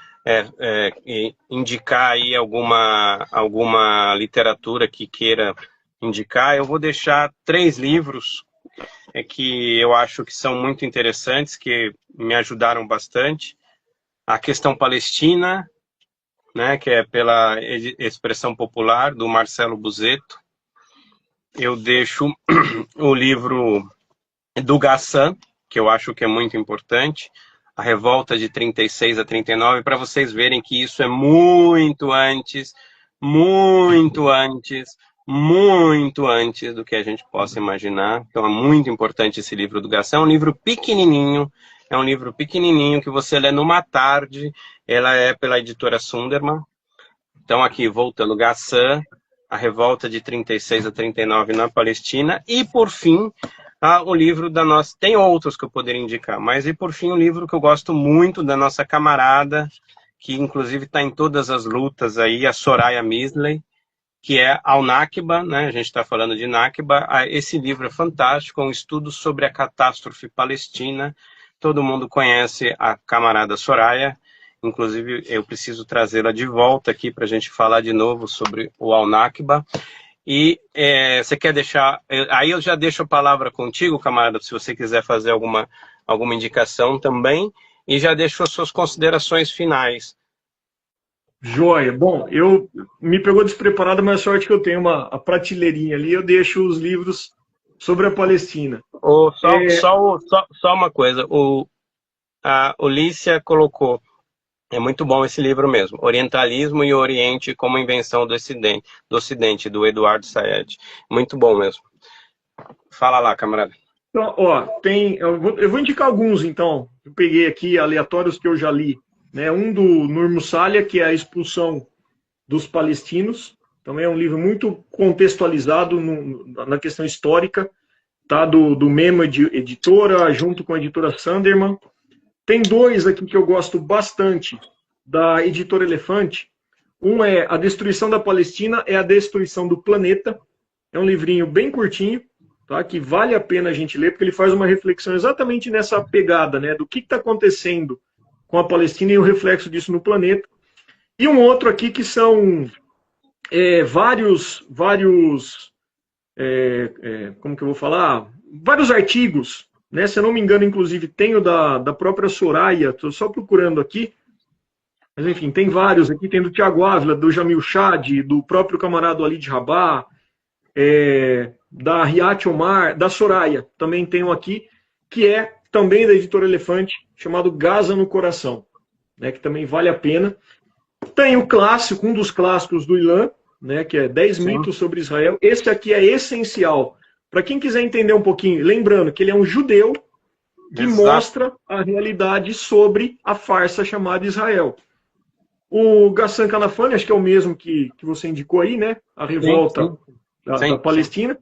A: indicar aí alguma literatura que queira indicar. Eu vou deixar 3 livros que eu acho que são muito interessantes, que me ajudaram bastante. A Questão Palestina, né, que é pela expressão popular, do Marcelo Buzetto. Eu deixo o livro do Gassan, que eu acho que é muito importante, A Revolta de 36 a 39, para vocês verem que isso é muito antes do que a gente possa imaginar. Então é muito importante esse livro do Gassan, é um livro pequenininho, É um livro pequenininho que você lê numa tarde. Ela é pela editora Sunderman. Então, aqui, voltando, Ghassan, a revolta de 36 a 39 na Palestina. E, por fim, o livro da nossa... Tem outros que eu poderia indicar, mas, e por fim, o livro que eu gosto muito da nossa camarada, que, inclusive, está em todas as lutas aí, a Soraya Misley, que é Al-Nakba, né? A gente está falando de Nakba. Esse livro é fantástico, é um estudo sobre a catástrofe palestina. Todo mundo conhece a camarada Soraya. Inclusive, eu preciso trazê-la de volta aqui para a gente falar de novo sobre o Al-Nakba. E você quer deixar... Aí eu já deixo a palavra contigo, camarada, se você quiser fazer alguma indicação também. E já deixo as suas considerações finais.
B: Joia. Bom, eu me pegou despreparado, mas a sorte que eu tenho a prateleirinha ali, eu deixo os livros sobre a Palestina.
A: Só uma coisa, a Olícia colocou, é muito bom esse livro mesmo, Orientalismo e Oriente como Invenção do Ocidente, do Eduardo Said. Muito bom mesmo. Fala lá, camarada.
B: Então, ó, eu vou indicar alguns, então. Eu peguei aqui aleatórios que eu já li. Né? Um do Nur Musalia, que é a expulsão dos palestinos. Também é um livro muito contextualizado na questão histórica, tá? Do mesmo editora, junto com a editora Sunderman. Tem dois aqui que eu gosto bastante, da editora Elefante. Um é A Destruição da Palestina, é a Destruição do Planeta. É um livrinho bem curtinho, tá? Que vale a pena a gente ler, porque ele faz uma reflexão exatamente nessa pegada, né? Do que está acontecendo com a Palestina e o reflexo disso no planeta. E um outro aqui que são vários como que eu vou falar? Vários artigos, né? Se eu não me engano, inclusive, tem o da própria Soraya, estou só procurando aqui, mas enfim, tem vários aqui, tem do Tiago Ávila, do Jamil Chad, do próprio camarada Ali de Rabah, da Riat Omar, da Soraya, também tem um aqui, que é também da editora Elefante, chamado Gaza no Coração, né, que também vale a pena. Tem o clássico, um dos clássicos do Ilan, né, que é 10 mitos sobre Israel. Esse aqui é essencial. Para quem quiser entender um pouquinho, lembrando que ele é um judeu que mostra a realidade sobre a farsa chamada Israel. O Ghassan Kanafani, acho que é o mesmo que você indicou aí, né? A revolta da Palestina.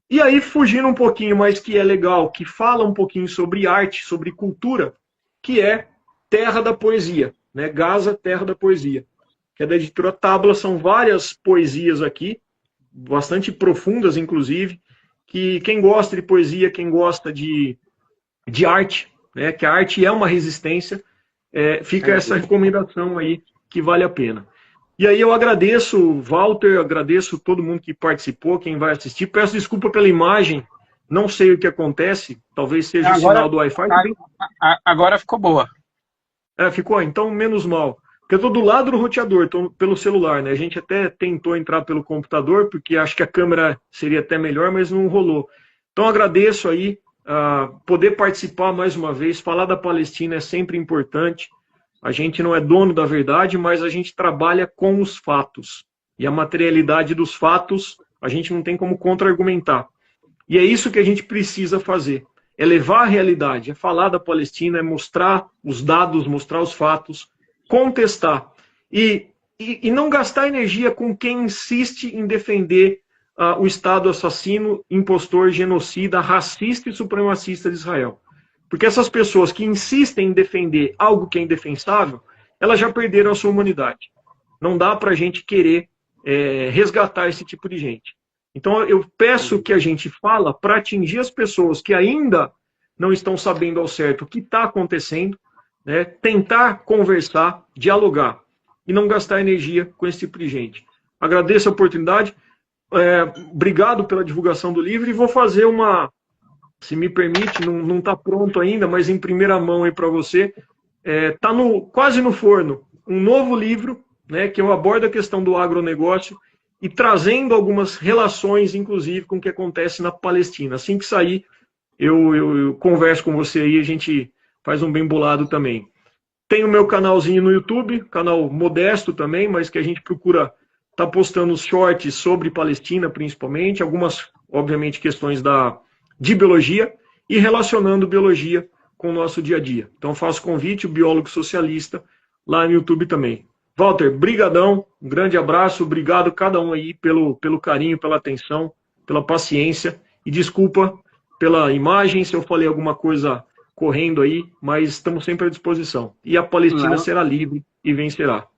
B: E aí, fugindo um pouquinho, mas que é legal, que fala um pouquinho sobre arte, sobre cultura, que é Terra da Poesia, né? Gaza, Terra da Poesia, que é da editora Tábula. São várias poesias aqui, bastante profundas, inclusive, que quem gosta de poesia, quem gosta de arte, né? Que a arte é uma resistência, fica essa recomendação aí, que vale a pena. E aí eu agradeço, Walter, agradeço todo mundo que participou, quem vai assistir. Peço desculpa pela imagem, não sei o que acontece, talvez seja o sinal do Wi-Fi.
A: Agora ficou boa.
B: Ficou, então menos mal. Porque eu estou do lado do roteador, estou pelo celular, né? A gente até tentou entrar pelo computador, porque acho que a câmera seria até melhor, mas não rolou. Então agradeço aí, poder participar mais uma vez. Falar da Palestina é sempre importante. A gente não é dono da verdade, mas a gente trabalha com os fatos. E a materialidade dos fatos, a gente não tem como contra-argumentar. E é isso que a gente precisa fazer. É levar a realidade, é falar da Palestina, é mostrar os dados, mostrar os fatos, contestar. E não gastar energia com quem insiste em defender o Estado assassino, impostor, genocida, racista e supremacista de Israel. Porque essas pessoas que insistem em defender algo que é indefensável, elas já perderam a sua humanidade. Não dá para a gente querer resgatar esse tipo de gente. Então eu peço que a gente fala para atingir as pessoas que ainda não estão sabendo ao certo o que está acontecendo, né? Tentar conversar, dialogar e não gastar energia com esse tipo de gente. Agradeço a oportunidade, obrigado pela divulgação do livro e vou fazer se me permite, não está pronto ainda, mas em primeira mão aí para você, está quase no forno, um novo livro, né, que eu abordo a questão do agronegócio e trazendo algumas relações, inclusive, com o que acontece na Palestina. Assim que sair, eu converso com você aí, a gente faz um bem bolado também. Tem o meu canalzinho no YouTube, canal modesto também, mas que a gente procura estar postando os shorts sobre Palestina, principalmente, algumas, obviamente, questões de biologia e relacionando biologia com o nosso dia a dia. Então faço convite, o Biólogo Socialista, lá no YouTube também. Walter, brigadão, um grande abraço, obrigado a cada um aí pelo carinho, pela atenção, pela paciência, e desculpa pela imagem, se eu falei alguma coisa correndo aí, mas estamos sempre à disposição. E a Palestina
A: Não,
B: será livre e vencerá.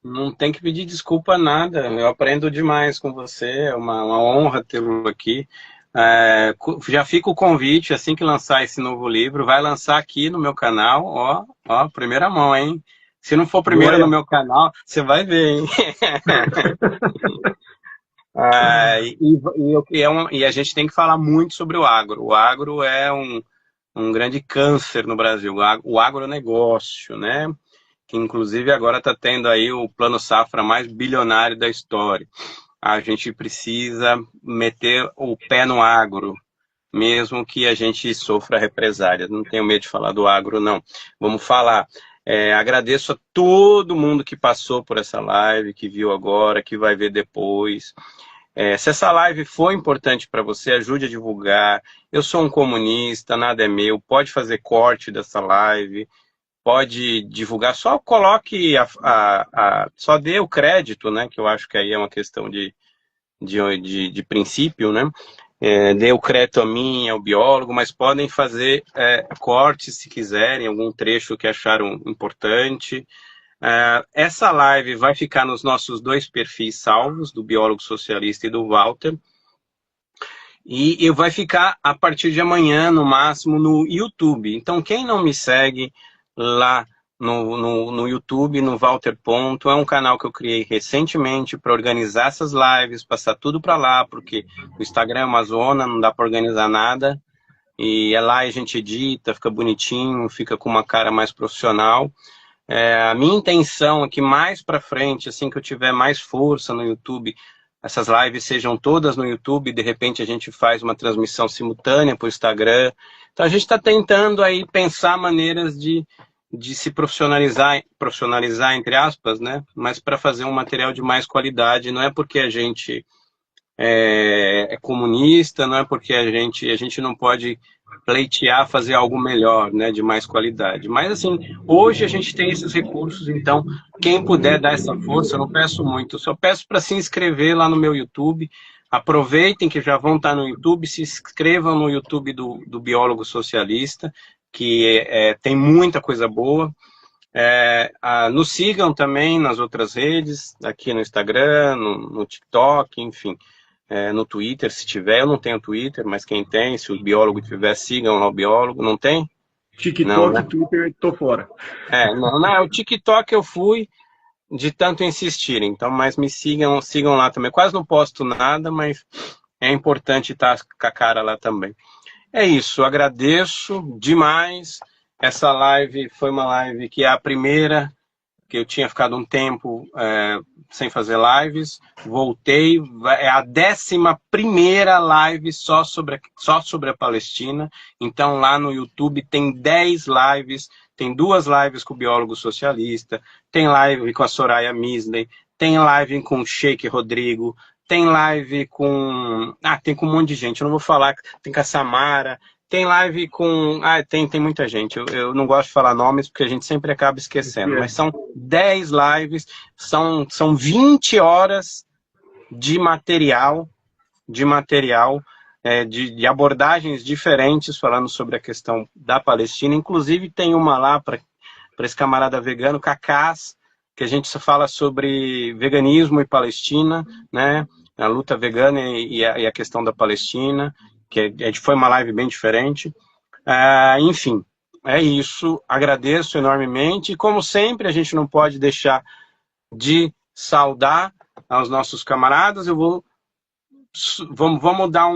A: não tem que pedir desculpa nada. Eu aprendo demais com você. É uma honra tê-lo aqui. Já fica o convite, assim que lançar esse novo livro, vai lançar aqui no meu canal, ó, primeira mão, hein? Se não for primeiro no
B: Glória.
A: meu canal, você vai ver, hein? E a gente tem que falar muito sobre o agro. O agro é um grande câncer no Brasil, o agronegócio, né? Que inclusive agora está tendo aí o plano safra mais bilionário da história. A gente precisa meter o pé no agro, mesmo que a gente sofra represálias. Não tenho medo de falar do agro, não. Vamos falar. Agradeço a todo mundo que passou por essa live, que viu agora, que vai ver depois. Se essa live for importante para você, ajude a divulgar. Eu sou um comunista, nada é meu. Pode fazer corte dessa live, pode divulgar. Só coloque, só dê o crédito, né? Que eu acho que aí é uma questão de princípio, né? Dê o crédito a mim, ao biólogo, mas podem fazer cortes se quiserem, algum trecho que acharam importante. Essa live vai ficar nos nossos 2 perfis salvos, do Biólogo Socialista e do Walter, e vai ficar a partir de amanhã, no máximo, no YouTube. Então, quem não me segue lá no YouTube, no Walter Ponto, é um canal que eu criei recentemente para organizar essas lives, passar tudo para lá, porque o Instagram é uma zona, não dá para organizar nada, e lá a gente edita, fica bonitinho, fica com uma cara mais profissional. A minha intenção é que mais para frente, assim que eu tiver mais força no YouTube, essas lives sejam todas no YouTube, de repente a gente faz uma transmissão simultânea para o Instagram. Então a gente está tentando aí pensar maneiras de se profissionalizar entre aspas, né? Mas para fazer um material de mais qualidade. Não é porque a gente é comunista, não é porque a gente não pode pleitear fazer algo melhor, né, de mais qualidade. Mas assim, hoje a gente tem esses recursos, então quem puder dar essa força, eu não peço muito, eu só peço para se inscrever lá no meu YouTube. Aproveitem que já vão estar no YouTube, se inscrevam no YouTube do Biólogo Socialista, que tem muita coisa boa. Nos sigam também nas outras redes, aqui no Instagram, no TikTok, enfim. No Twitter, se tiver. Eu não tenho Twitter, mas quem tem, se o biólogo tiver, sigam lá o biólogo. Não tem?
B: TikTok,
A: não, né?
B: Twitter, tô fora.
A: Não, o TikTok eu fui de tanto insistir, então, mas me sigam lá também. Quase não posto nada, mas é importante estar com a cara lá também. É isso, agradeço demais. Essa live foi uma live que é a primeira, que eu tinha ficado um tempo sem fazer lives, voltei, é a 11ª live só sobre a Palestina. Então lá no YouTube tem 10 lives, tem 2 lives com o Biólogo Socialista, tem live com a Soraya Misley, tem live com o Sheik Rodrigo, tem live com... tem com um monte de gente, eu não vou falar, tem com a Samara, tem live com... tem muita gente. Eu não gosto de falar nomes porque a gente sempre acaba esquecendo. Mas são 10 lives, são 20 horas de material, de abordagens diferentes falando sobre a questão da Palestina. Inclusive tem uma lá para esse camarada vegano, Cacás, que a gente só fala sobre veganismo e Palestina, né? A luta vegana e a questão da Palestina, que foi uma live bem diferente. Enfim, é isso. Agradeço enormemente. E como sempre, a gente não pode deixar de saudar aos nossos camaradas. Vamos dar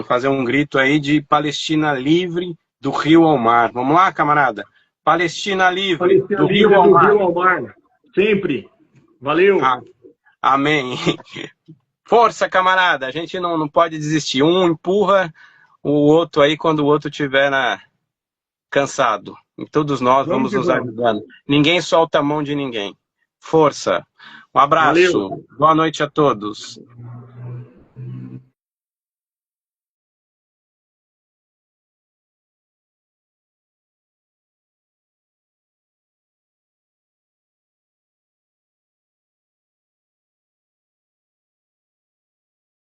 A: fazer um grito aí de Palestina livre do rio ao mar. Vamos lá, camarada? Palestina livre,
B: do rio ao mar. Sempre. Valeu.
A: Amém. Força, camarada. A gente não pode desistir. Um empurra o outro aí quando o outro estiver cansado. E todos nós vamos nos ajudando. Ninguém solta a mão de ninguém. Força. Um abraço.
B: Valeu.
A: Boa noite a todos.